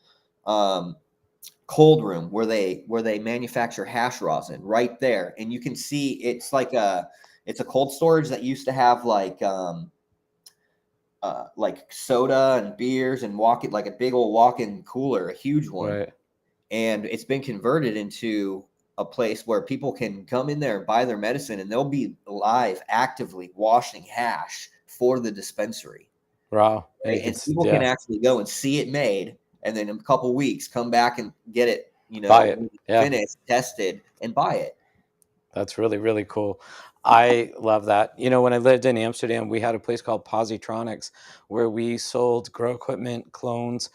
cold room where they manufacture hash rosin right there. And you can see it's a cold storage that used to have like soda and beers and like a big old walk-in cooler, a huge one. Right. And it's been converted into a place where people can come in there and buy their medicine, and they'll be live actively washing hash for the dispensary. Wow. Right? And people can actually go and see it made, and then in a couple of weeks come back and get it, buy it. finished, tested, and buy it. That's really, really cool. I love that. You know, when I lived in Amsterdam, we had a place called Positronics where we sold grow equipment, clones.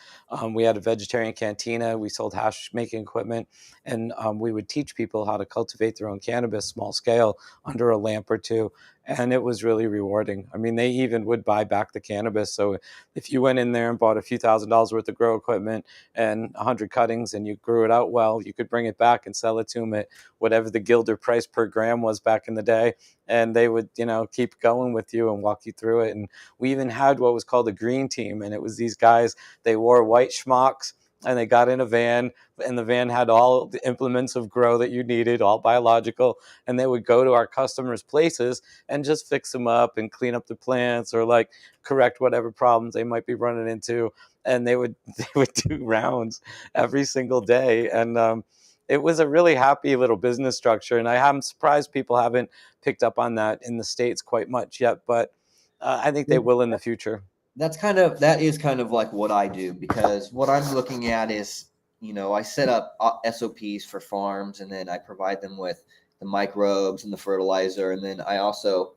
We had a vegetarian cantina. We sold hash making equipment, and we would teach people how to cultivate their own cannabis, small scale, under a lamp or two. And it was really rewarding. I mean, they even would buy back the cannabis. So if you went in there and bought a few $1,000s worth of grow equipment and 100 cuttings, and you grew it out well, you could bring it back and sell it to them at whatever the gilder price per gram was back in the day, and they would, you know, keep going with you and walk you through it. And we even had what was called a green team, and it was these guys, they wore white schmucks, and they got in a van, and the van had all the implements of grow that you needed, all biological, and they would go to our customers' places and just fix them up and clean up the plants, or like correct whatever problems they might be running into. And they would do rounds every single day. And it was a really happy little business structure, and I'm surprised people haven't picked up on that in the States quite much yet, but I think they will in the future. That is kind of like what I do, because what I'm looking at is, I set up SOPs for farms, and then I provide them with the microbes and the fertilizer, and then I also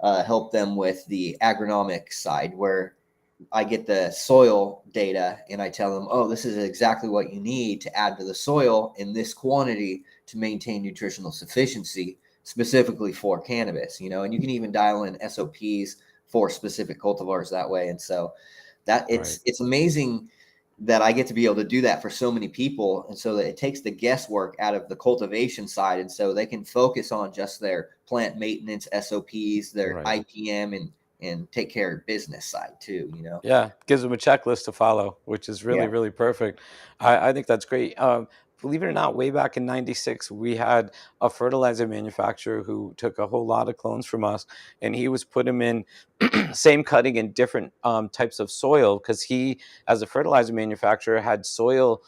help them with the agronomic side, where I get the soil data and I tell them, oh, this is exactly what you need to add to the soil in this quantity to maintain nutritional sufficiency, specifically for cannabis, and you can even dial in SOPs for specific cultivars that way. And so that Right. it's amazing that I get to be able to do that for so many people. And so that it takes the guesswork out of the cultivation side. And so they can focus on just their plant maintenance SOPs, their Right. IPM, and take care of business side too. Yeah, gives them a checklist to follow, which is really, Yeah. really perfect. I think that's great. Believe it or not, way back in '96, we had a fertilizer manufacturer who took a whole lot of clones from us, and he was put them in same cutting in different types of soil, because he, as a fertilizer manufacturer, had soil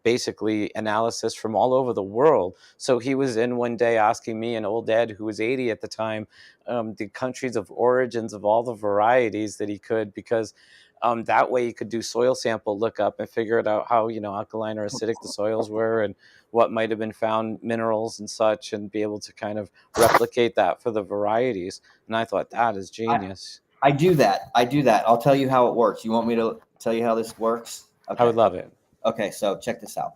basically analysis from all over the world. So he was in one day asking me, an old dad who was 80 at the time, the countries of origins of all the varieties that he could, because that way you could do soil sample lookup and figure it out how, alkaline or acidic the soils were, and what might have been found minerals and such, and be able to kind of replicate that for the varieties. And I thought that is I, genius. I do that. I do that. I'll tell you how it works. You want me to tell you how this works? I Okay. would love it. Okay. So check this out.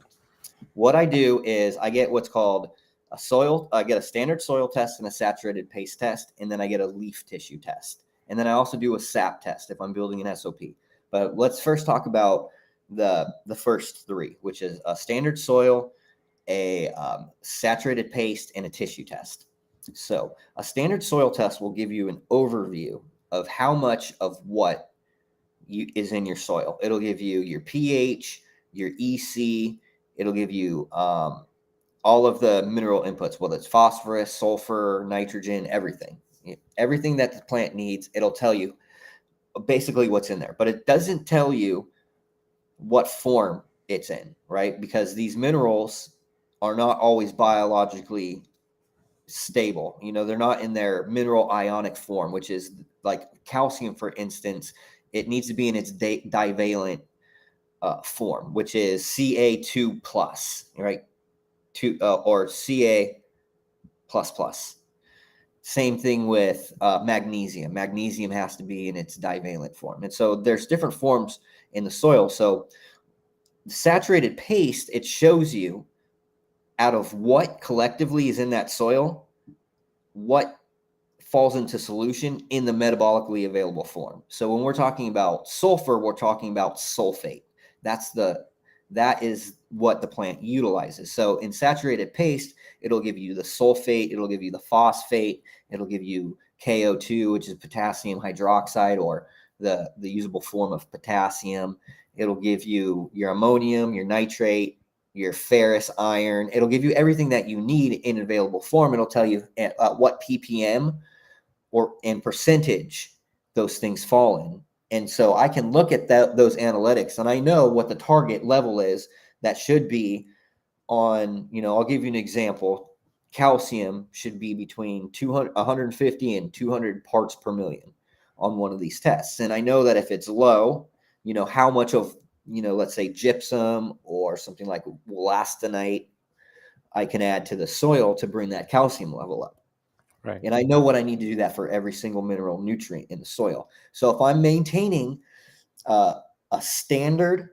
What I do is I get what's called I get a standard soil test and a saturated paste test, and then I get a leaf tissue test. And then I also do a sap test if I'm building an SOP. But let's first talk about the first three, which is a standard soil, a saturated paste, and a tissue test. So a standard soil test will give you an overview of how much of what is in your soil. It'll give you your pH, your EC. It'll give you all of the mineral inputs, whether it's phosphorus, sulfur, nitrogen, everything that the plant needs. It'll tell you basically what's in there, but it doesn't tell you what form it's in, right? Because these minerals are not always biologically stable. They're not in their mineral ionic form, which is like calcium, for instance. It needs to be in its divalent form, which is Ca2 plus, right? Or Ca plus plus. Same thing with magnesium. Magnesium has to be in its divalent form. And so there's different forms in the soil. So saturated paste, it shows you out of what collectively is in that soil, what falls into solution in the metabolically available form. So when we're talking about sulfur, we're talking about sulfate. That is what the plant utilizes. So in saturated paste, it'll give you the sulfate, it'll give you the phosphate, it'll give you KO2, which is potassium hydroxide, or the usable form of potassium. It'll give you your ammonium, your nitrate, your ferrous, iron. It'll give you everything that you need in available form. It'll tell you at what ppm or in percentage those things fall in. And so I can look at those analytics, and I know what the target level is that should be on, I'll give you an example. Calcium should be between 150 and 200 parts per million on one of these tests. And I know that if it's low, how much of, let's say gypsum or something like wollastonite I can add to the soil to bring that calcium level up. Right. And I know what I need to do that for every single mineral nutrient in the soil. So if I'm maintaining a standard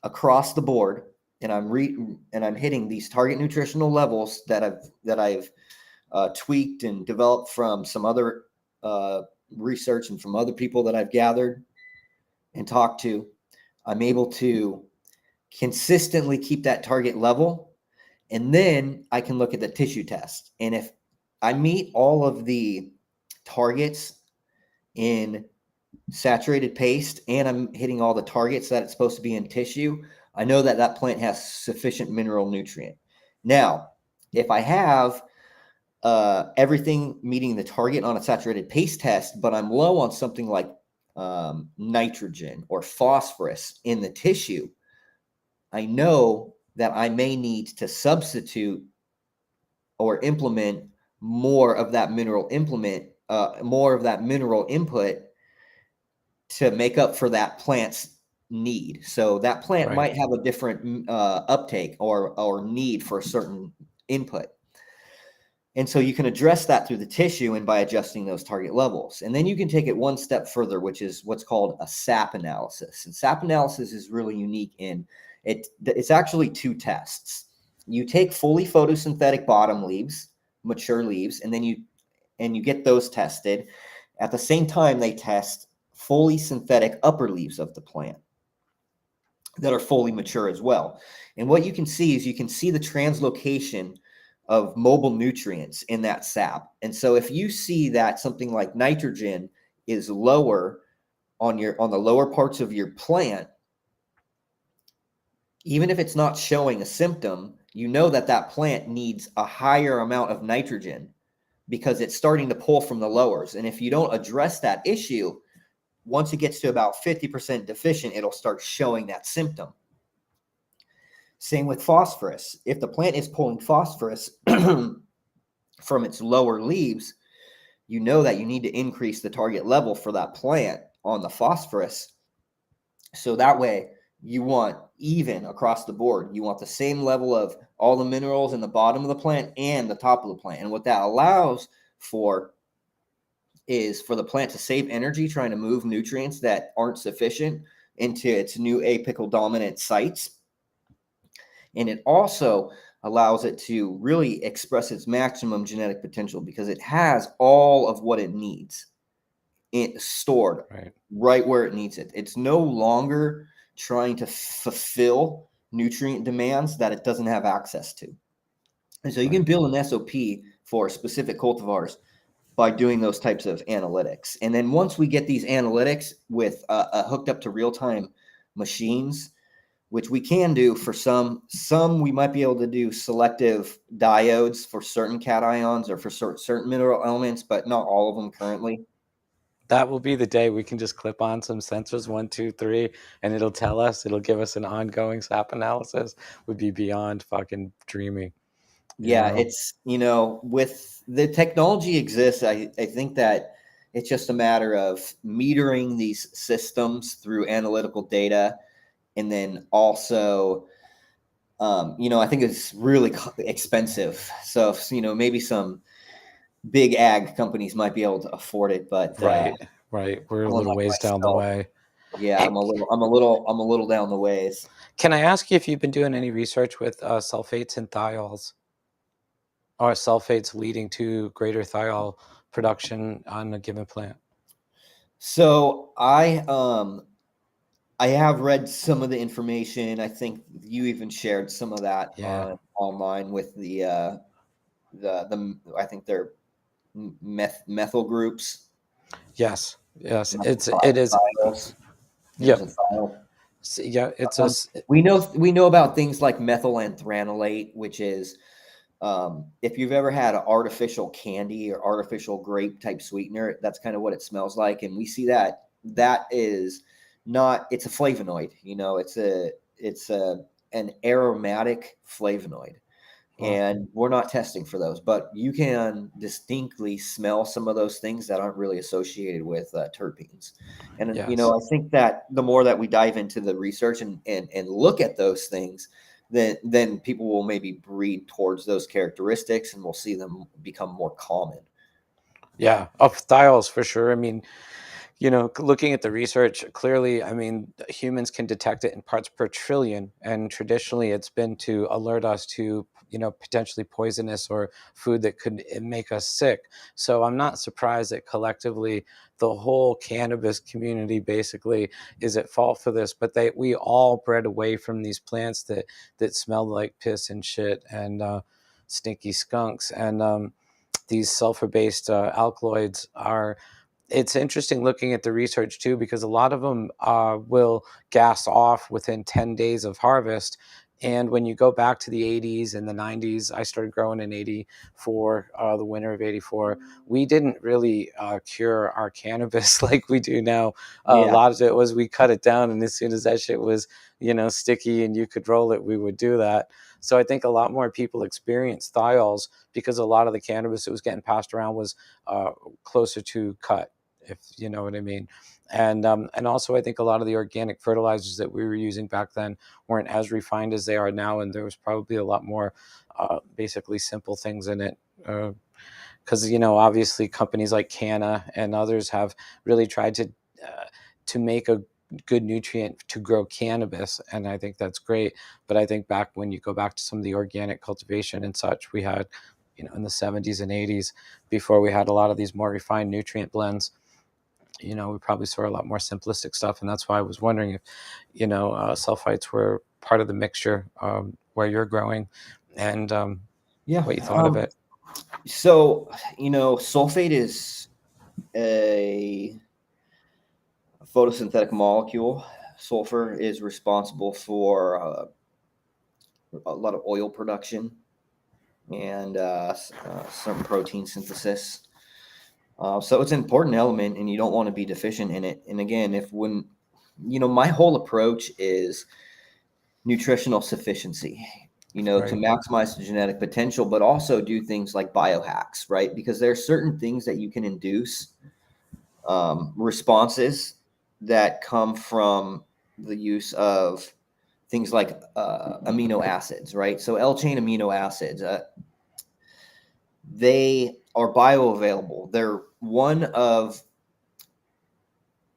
across the board, and I'm hitting these target nutritional levels that I've tweaked and developed from some other research and from other people that I've gathered and talked to, I'm able to consistently keep that target level. And then I can look at the tissue test. And if I meet all of the targets in saturated paste and I'm hitting all the targets that it's supposed to be in tissue, I know that that plant has sufficient mineral nutrient. Now, if I have everything meeting the target on a saturated paste test, but I'm low on something like nitrogen or phosphorus in the tissue, I know that I may need to substitute or implement more of that mineral input to make up for that plant's need. So that plant Right. might have a different uptake or need for a certain input. And so you can address that through the tissue and by adjusting those target levels. And then you can take it one step further, which is what's called a sap analysis. And sap analysis is really unique in it's actually two tests. You take fully photosynthetic bottom leaves, mature leaves, and then you get those tested. At the same time, they test fully synthetic upper leaves of the plant that are fully mature as well. And what you can see is you can see the translocation of mobile nutrients in that sap. And so if you see that something like nitrogen is lower on the lower parts of your plant, even if it's not showing a symptom, you know that that plant needs a higher amount of nitrogen because it's starting to pull from the lowers. And if you don't address that issue, once it gets to about 50% deficient, it'll start showing that symptom. Same with phosphorus. If the plant is pulling phosphorus from its lower leaves, you know that you need to increase the target level for that plant on the phosphorus. So that way you want even across the board. You want the same level of all the minerals in the bottom of the plant and the top of the plant. And what that allows for is for the plant to save energy trying to move nutrients that aren't sufficient into its new apical dominant sites. And it also allows it to really express its maximum genetic potential because it has all of what it needs stored right where it needs it. It's no longer trying to fulfill nutrient demands that it doesn't have access to. And so you can build an SOP for specific cultivars by doing those types of analytics. And then once we get these analytics with hooked up to real-time machines, which we can do for some we might be able to do selective diodes for certain cations or for certain mineral elements, but not all of them currently. That will be the day we can just clip on some sensors, 1, 2, 3, and it'll give us an ongoing SAP analysis. Would be beyond fucking dreamy. Yeah, it's, with the technology exists, I think that it's just a matter of metering these systems through analytical data. And then also, I think it's really expensive. So, maybe some big ag companies might be able to afford it, but right. We're a little ways down the way. Yeah, Hey, I'm a little down the ways. can I ask you if you've been doing any research with sulfates and thiols? Or sulfates leading to greater thiol production on a given plant? So I have read some of the information. I think you even shared some of that online with the I think they're methyl groups. Yes. It is. Yep. Yeah, we know about things like methyl anthranilate, which is if you've ever had an artificial candy or artificial grape type sweetener, that's kind of what it smells like. And we see that is not, it's a flavonoid, it's an aromatic flavonoid. And we're not testing for those, but you can distinctly smell some of those things that aren't really associated with terpenes. And, I think that the more that we dive into the research and look at those things, then people will maybe breed towards those characteristics and we'll see them become more common. Yeah, of thiols for sure. I mean, looking at the research, clearly, I mean, humans can detect it in parts per trillion, and traditionally it's been to alert us to, potentially poisonous or food that could make us sick. So I'm not surprised that collectively the whole cannabis community basically is at fault for this, but we all bred away from these plants that smelled like piss and shit and stinky skunks. And these sulfur-based alkaloids are, it's interesting looking at the research too, because a lot of them will gas off within 10 days of harvest. And when you go back to the 80s and the 90s, I started growing in 84, the winter of 84. We didn't really cure our cannabis like we do now. A Yeah. lot of it was we cut it down, and as soon as that shit was, sticky and you could roll it, we would do that. So I think a lot more people experience thiols because a lot of the cannabis that was getting passed around was closer to cut, if you know what I mean. And also I think a lot of the organic fertilizers that we were using back then weren't as refined as they are now, and there was probably a lot more basically simple things in it. Because obviously companies like Canna and others have really tried to make a good nutrient to grow cannabis, and I think that's great. But I think back when you go back to some of the organic cultivation and such we had, in the 70s and 80s, before we had a lot of these more refined nutrient blends, we probably saw a lot more simplistic stuff. And that's why I was wondering if, sulfites were part of the mixture where you're growing, and Yeah. what you thought of it. So, sulfate is a photosynthetic molecule. Sulfur is responsible for a lot of oil production and some protein synthesis. So it's an important element, and you don't want to be deficient in it. And again, my whole approach is nutritional sufficiency, to Right. maximize the genetic potential, but also do things like biohacks, right? Because there are certain things that you can induce responses that come from the use of things like amino acids, right? So L-chain amino acids, they are bioavailable. They're one of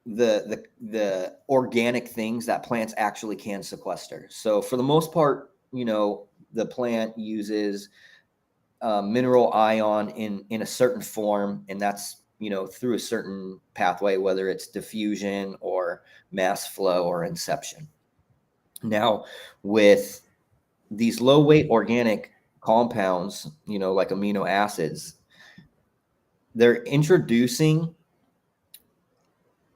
the organic things that plants actually can sequester. So for the most part, the plant uses mineral ion in a certain form, and that's through a certain pathway, whether it's diffusion or mass flow or inception. Now, with these low weight organic compounds, like amino acids, they're introducing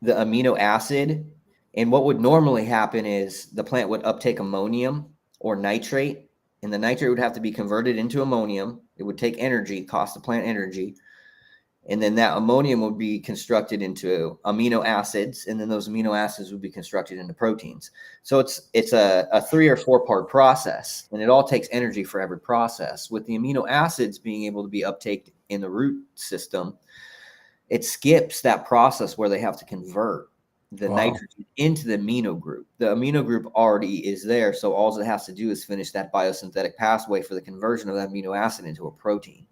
the amino acid. And what would normally happen is the plant would uptake ammonium or nitrate, and the nitrate would have to be converted into ammonium. It would take energy, cost the plant energy. And then that ammonium would be constructed into amino acids, and then those amino acids would be constructed into proteins. So it's a 3 or 4 part process, and it all takes energy for every process. With the amino acids being able to be uptaked in the root system, it skips that process where they have to convert the Wow. nitrogen into the amino group. The amino group already is there, so all it has to do is finish that biosynthetic pathway for the conversion of that amino acid into a protein.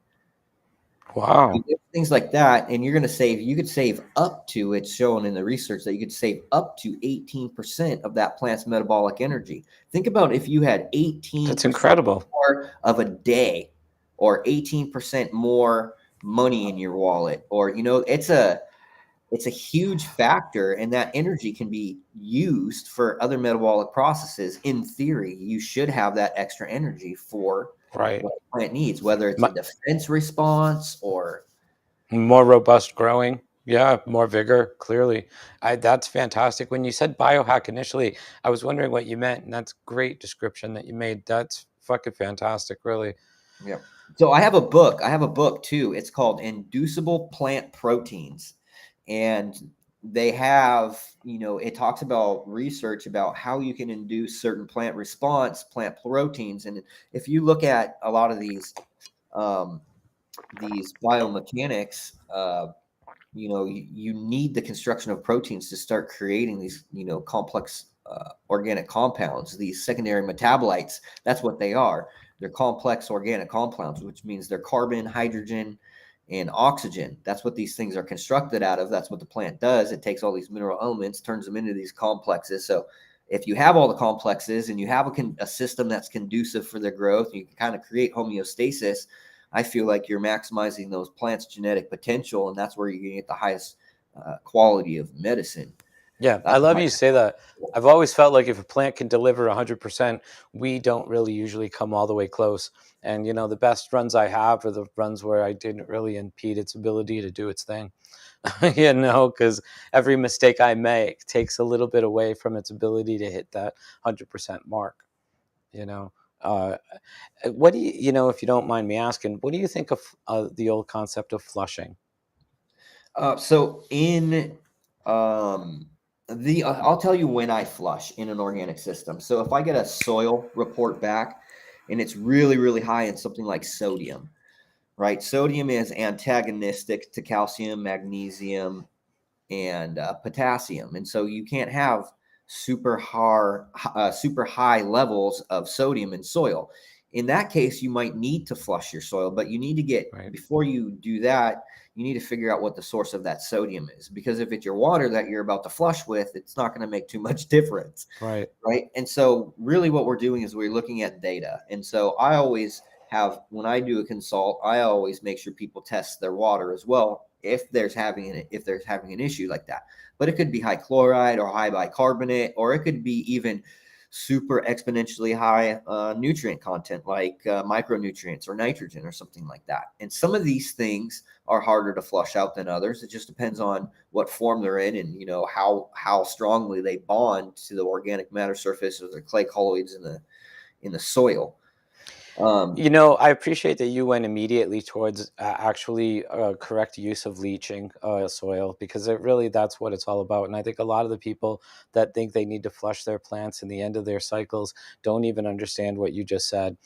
Wow. Things like that, and you could save up to, it's shown in the research that you could save up to 18% of that plant's metabolic energy. Think about if you had 18% That's incredible. more of a day, or 18% more money in your wallet, or it's a huge factor, and that energy can be used for other metabolic processes. In theory, you should have that extra energy for Right. what the plant needs, whether it's a defense response or More robust growing. Yeah, more vigor, clearly. That's fantastic. When you said biohack initially, I was wondering what you meant, and that's great description that you made. That's fucking fantastic, really. yeah. So I have a book. I have a book too. It's called Inducible Plant Proteins. And they have, it talks about research about how you can induce certain plant response, plant proteins. And if you look at a lot of these biomechanics, you need the construction of proteins to start creating these, complex organic compounds, these secondary metabolites. That's what they are. They're complex organic compounds, which means they're carbon, hydrogen, and oxygen. That's what these things are constructed out of. That's what the plant does. It takes all these mineral elements, turns them into these complexes. So if you have all the complexes and you have a system that's conducive for their growth, you can kind of create homeostasis. I feel like you're maximizing those plants' genetic potential, and that's where you're going to get the highest quality of medicine. Yeah, I That's love my you say that. I've always felt like if a plant can deliver 100%, we don't really usually come all the way close. And the best runs I have are the runs where I didn't really impede its ability to do its thing. Because every mistake I make takes a little bit away from its ability to hit that 100% mark. You know, uh, what do if you don't mind me asking, what do you think of the old concept of flushing? So in I'll tell you when I flush in an organic system. So if I get a soil report back and it's really, really high in something like sodium, right? Sodium is antagonistic to calcium, magnesium, and potassium, and so you can't have super high levels of sodium in soil. In that case, you might need to flush your soil, but you need to get Right. before you do that. You need to figure out what the source of that sodium is, because if it's your water that you're about to flush with, it's not going to make too much difference. Right. Right. And so really what we're doing is we're looking at data. And so I always have, when I do a consult, I always make sure people test their water as well if there's having an issue like that. But it could be high chloride or high bicarbonate, or it could be even super exponentially high nutrient content like micronutrients or nitrogen or something like that. And some of these things are harder to flush out than others. It just depends on what form they're in, and how strongly they bond to the organic matter surface or the clay colloids in the soil. I appreciate that you went immediately towards actually correct use of leaching soil, because that's what it's all about. And I think a lot of the people that think they need to flush their plants in the end of their cycles don't even understand what you just said,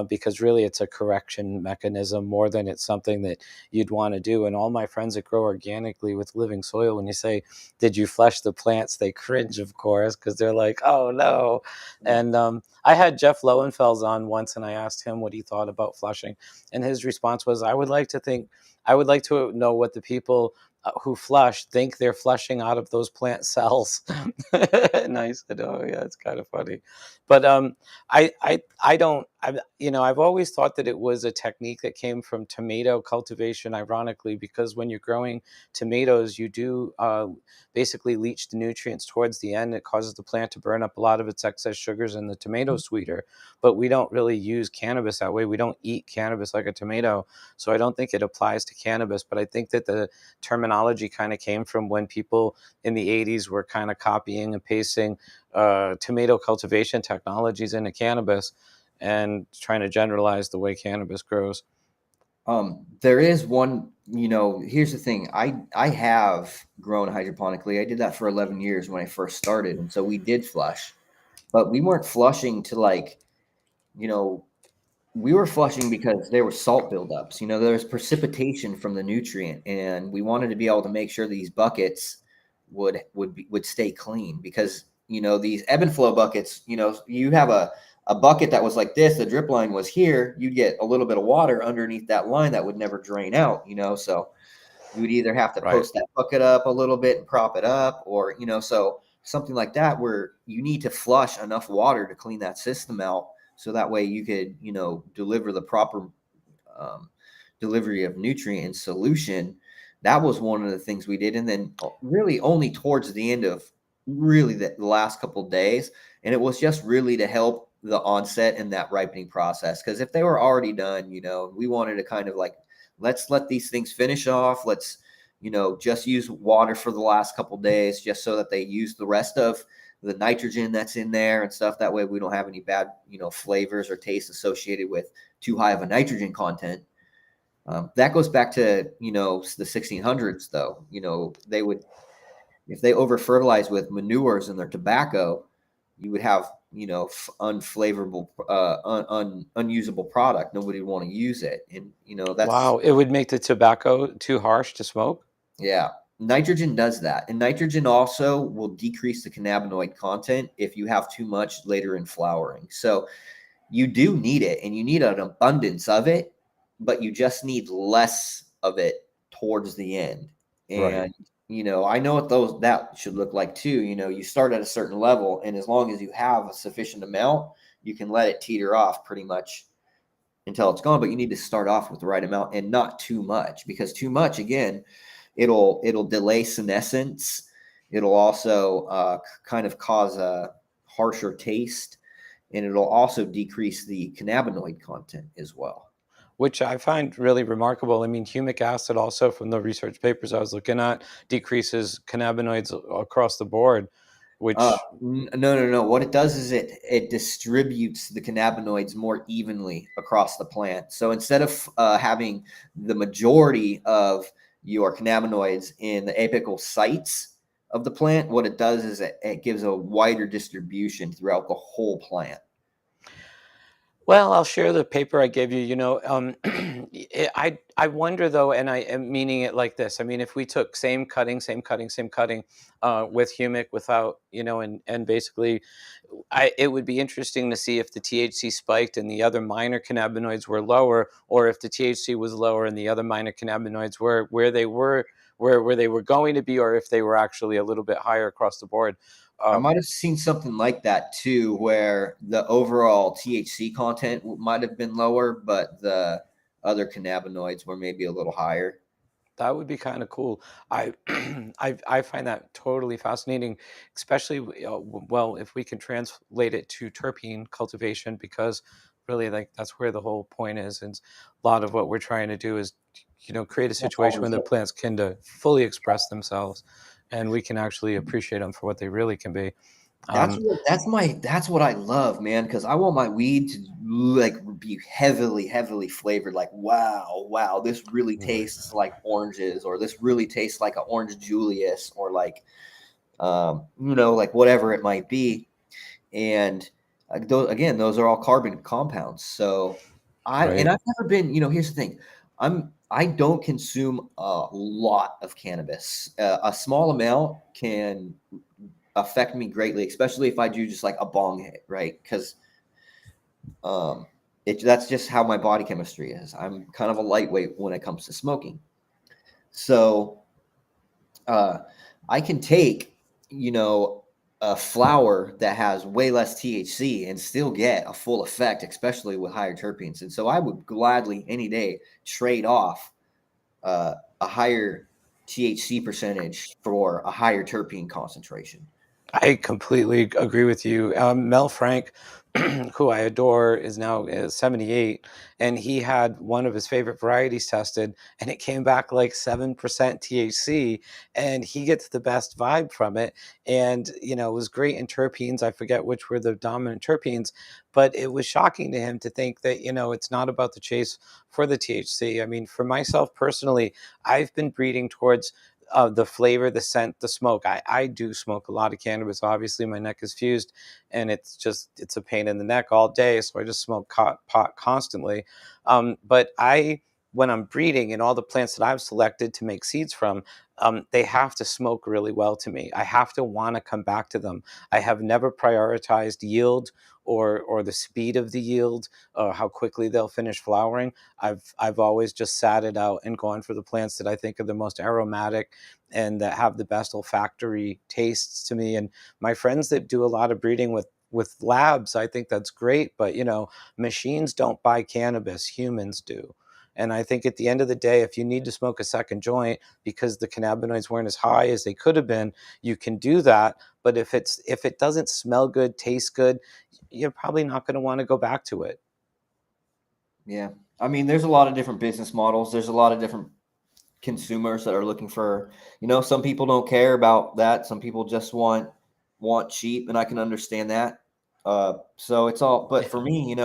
because really it's a correction mechanism more than it's something that you'd want to do. And all my friends that grow organically with living soil, when you say, "Did you flush the plants?" they cringe, of course, because they're like, "Oh no." And I had Jeff Lowenfels on once, and I asked him what he thought about flushing, and his response was, I would like to know what the people who flush think they're flushing out of those plant cells." And I said, "Oh yeah, it's kind of funny," but I don't. I've always thought that it was a technique that came from tomato cultivation, ironically, because when you're growing tomatoes, you do basically leach the nutrients towards the end. It causes the plant to burn up a lot of its excess sugars in the tomato sweeter. But we don't really use cannabis that way. We don't eat cannabis like a tomato. So I don't think it applies to cannabis. But I think that the terminology kind of came from when people in the 80s were kind of copying and pasting tomato cultivation technologies into cannabis and trying to generalize the way cannabis grows. There is one, here's the thing. I have grown hydroponically. I did that for 11 years when I first started. And so we did flush, but we weren't flushing to you know, we were flushing because there was salt buildups. There was precipitation from the nutrient, and we wanted to be able to make sure these buckets would stay clean, because these ebb and flow buckets. You have a bucket that was like this. The drip line was here. You'd get a little bit of water underneath that line that would never drain out. So you would either have to Right. post that bucket up a little bit and prop it up, or so something like that, where you need to flush enough water to clean that system out, so that way you could deliver the proper delivery of nutrient and solution. That was one of the things we did. And then really only towards the end of really the last couple of days, and it was just really to help the onset and that ripening process, because if they were already done, we wanted to kind of like, let's let these things finish off. Let's just use water for the last couple of days, just so that they use the rest of the nitrogen that's in there and stuff. That way we don't have any bad flavors or taste associated with too high of a nitrogen content. That goes back to the 1600s, though. They would, if they over fertilize with manures in their tobacco, you would have unflavorable, unusable product. Nobody would want to use it, and that's Wow. It would make the tobacco too harsh to smoke. yeah. Nitrogen does that, and nitrogen also will decrease the cannabinoid content if you have too much later in flowering. So you do need it, and you need an abundance of it, but you just need less of it towards the end. Right. And I know what that should look like too. You start at a certain level, and as long as you have a sufficient amount, you can let it teeter off pretty much until it's gone. But you need to start off with the right amount and not too much, because too much, again, it'll delay senescence. It'll also kind of cause a harsher taste, and it'll also decrease the cannabinoid content as well. Which I find really remarkable. I mean, humic acid also, from the research papers I was looking at, decreases cannabinoids across the board, which No. What it does is it distributes the cannabinoids more evenly across the plant. So instead of having the majority of your cannabinoids in the apical sites of the plant, what it does is it gives a wider distribution throughout the whole plant. well, I'll share the paper I gave you. I wonder though, and I am meaning it like this. I mean, if we took same cutting, with humic, without, and basically, it would be interesting to see if the THC spiked and the other minor cannabinoids were lower, or if the THC was lower and the other minor cannabinoids were where they were, where they were going to be, or if they were actually a little bit higher across the board. I Um, might have seen something like that too, where the overall THC content might have been lower, but the other cannabinoids were maybe a little higher. That would be kind of cool. I, I find that totally fascinating, especially well, if we can translate it to terpene cultivation, because really, like, that's where the whole point is. And a lot of what we're trying to do is, create a That's situation where always the plants can to fully express themselves, and we can actually appreciate them for what they really can be. That's Um, that's what I love, man, because I want my weed to like be heavily flavored. Like, wow, this really tastes like oranges, or this really tastes like an orange Julius, or like like whatever it might be. And those are all carbon compounds. So right. I've never been. Here's the thing, I don't consume a lot of cannabis. A small amount can affect me greatly, especially if I do just like a bong hit, right? Because that's just how my body chemistry is. I'm kind of a lightweight when it comes to smoking. So uh, I can take, a flower that has way less THC and still get a full effect, especially with higher terpenes. And so I would gladly any day trade off a higher THC percentage for a higher terpene concentration. I completely agree with you. Mel Frank, who I adore, is now 78, and he had one of his favorite varieties tested, and it came back like 7% THC, and he gets the best vibe from it. And, it was great in terpenes. I forget which were the dominant terpenes, but it was shocking to him to think that, it's not about the chase for the THC. I mean, for myself personally, I've been breeding towards the flavor, the scent, the smoke. I do smoke a lot of cannabis. Obviously, my neck is fused, and it's a pain in the neck all day. So I just smoke pot constantly. But when I'm breeding, and all the plants that I've selected to make seeds from, they have to smoke really well to me. I have to want to come back to them. I have never prioritized yield or the speed of the yield, or how quickly they'll finish flowering. I've always just sat it out and gone for the plants that I think are the most aromatic and that have the best olfactory tastes to me. And my friends that do a lot of breeding with labs, I think that's great. But machines don't buy cannabis; humans do. And I think at the end of the day, if you need to smoke a second joint because the cannabinoids weren't as high as they could have been, you can do that. But if it doesn't smell good, taste good, you're probably not going to want to go back to it. Yeah. I mean, there's a lot of different business models. There's a lot of different consumers that are looking for, some people don't care about that. Some people just want cheap, and I can understand that. So it's all, but for me,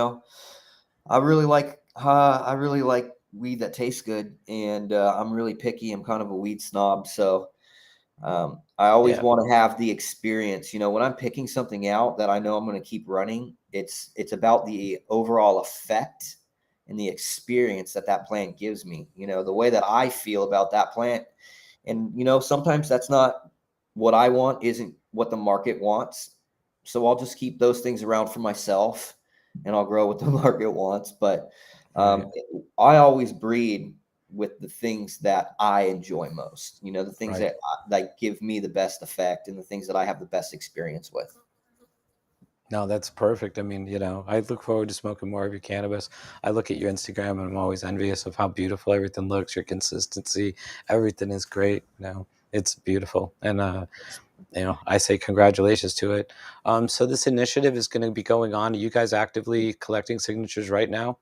I really like weed that tastes good, and I'm really picky. I'm kind of a weed snob, so I always Yeah. want to have the experience. When I'm picking something out that I know I'm going to keep running, it's about the overall effect and the experience that plant gives me. The way that I feel about that plant, and sometimes that's not what I want, isn't what the market wants. So I'll just keep those things around for myself, and I'll grow what the market wants. But Right. I always breed with the things that I enjoy most, the things Right. that give me the best effect and the things that I have the best experience with. No, that's perfect. I mean, I look forward to smoking more of your cannabis. I look at your Instagram and I'm always envious of how beautiful everything looks, your consistency, everything is great. It's beautiful. And, I say congratulations to it. So this initiative is going to be going on. Are you guys actively collecting signatures right now?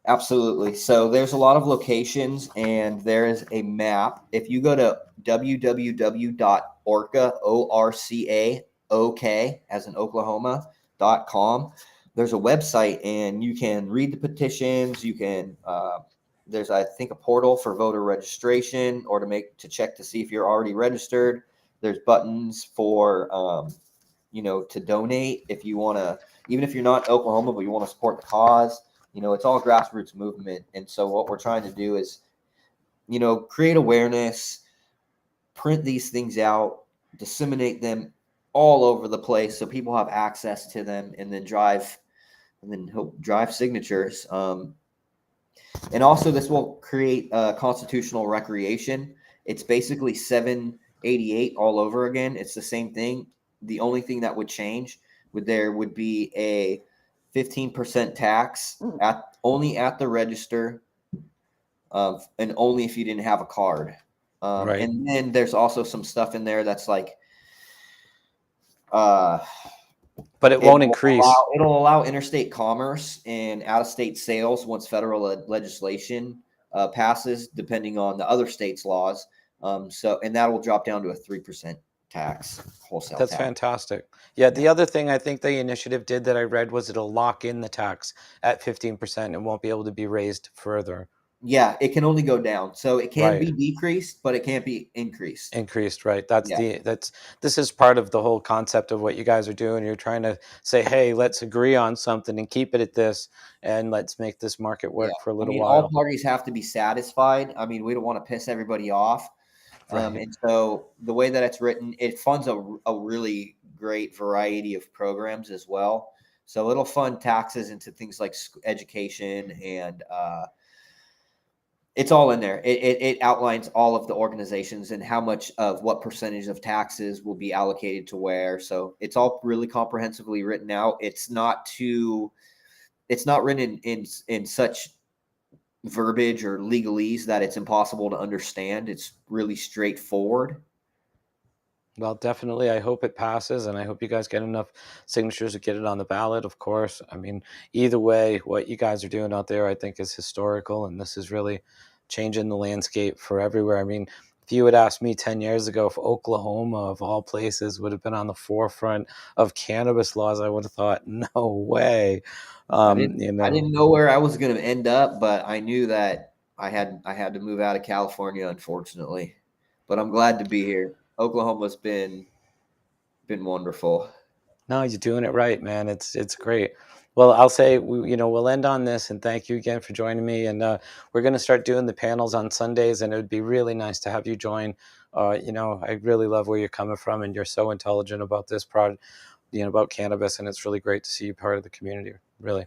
Absolutely. So there's a lot of locations and there is a map. If you go to www.orca, ORCAOK, as in Oklahoma.com, there's a website and you can read the petitions. You can, there's, I think, a portal for voter registration or to check to see if you're already registered. There's buttons for, to donate if you want to, even if you're not in Oklahoma, but you want to support the cause. It's all grassroots movement. And so what we're trying to do is, create awareness, print these things out, disseminate them all over the place so people have access to them, and then drive signatures. And also this will create constitutional recreation. It's basically 788 all over again. It's the same thing. The only thing that would change would be a 15% tax only at the register and only if you didn't have a card. Right. And then there's also some stuff in there that's like But it won't increase. it'll allow interstate commerce and out-of-state sales once federal legislation passes, depending on the other states' laws. And that will drop down to a 3% tax, wholesale That's tax. fantastic. Yeah, the Yeah. other thing I think the initiative did that I read was it'll lock in the tax at 15% and won't be able to be raised further. Yeah, it can only go down. So it can Right. be decreased, but it can't be increased. Increased, right. Yeah. This is part of the whole concept of what you guys are doing. You're trying to say, hey, let's agree on something and keep it at this, and let's make this market Yeah. work for a I little mean, all while. parties have to be satisfied. I mean, we don't want to piss everybody off. Right. And so the way that it's written, it funds a really great variety of programs as well. So it'll fund taxes into things like education and it's all in there. It outlines all of the organizations and how much of what percentage of taxes will be allocated to where. So it's all really comprehensively written out. It's not written in such verbiage or legalese that it's impossible to understand. It's really straightforward. Well, definitely. I hope it passes, and I hope you guys get enough signatures to get it on the ballot, of course. I mean, either way, what you guys are doing out there, I think, is historical, and this is really changing the landscape for everywhere. I mean, if you had asked me 10 years ago if Oklahoma, of all places, would have been on the forefront of cannabis laws, I would have thought, no way. I didn't know where I was going to end up, but I knew that I had to move out of California, unfortunately. But I'm glad to be here. Oklahoma's been wonderful. No, you're doing it right, man. It's great. Well, I'll say we'll end on this, and thank you again for joining me. And we're going to start doing the panels on Sundays, and it would be really nice to have you join. I really love where you're coming from, and you're so intelligent about this product, about cannabis, and it's really great to see you part of the community. Really.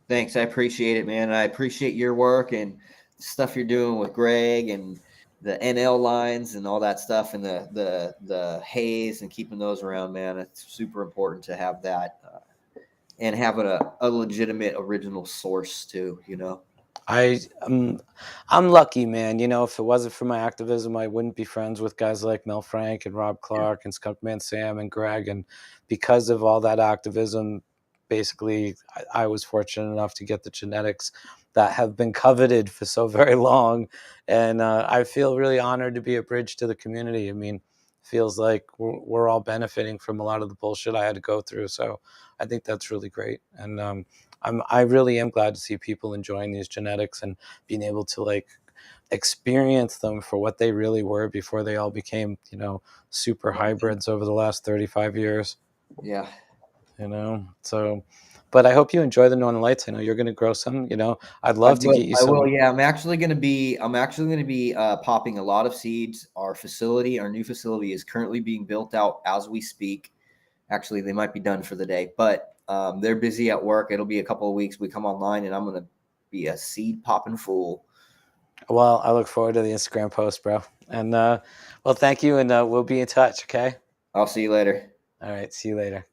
Thanks. I appreciate it, man. I appreciate your work and the stuff you're doing with Greg and the NL lines and all that stuff and the haze and keeping those around, man. It's super important to have that and having a legitimate original source too, I'm lucky, man. If it wasn't for my activism, I wouldn't be friends with guys like Mel Frank and Rob Clark and Skunkman Sam and Greg. And because of all that activism, basically, I was fortunate enough to get the genetics that have been coveted for so very long. And I feel really honored to be a bridge to the community. I mean, feels like we're all benefiting from a lot of the bullshit I had to go through. So I think that's really great. And I really am glad to see people enjoying these genetics and being able to experience them for what they really were before they all became, super hybrids over the last 35 years. Yeah. So, but I hope you enjoy the Northern Lights. I know you're going to grow some, I'd love to get you I will. some. Yeah, I'm actually going to be popping a lot of seeds. Our new facility is currently being built out as we speak. Actually, they might be done for the day, but they're busy at work. It'll be a couple of weeks. We come online, and I'm going to be a seed popping fool. Well, I look forward to the Instagram post, bro. And well, thank you, and we'll be in touch. Okay. I'll see you later. All right. See you later.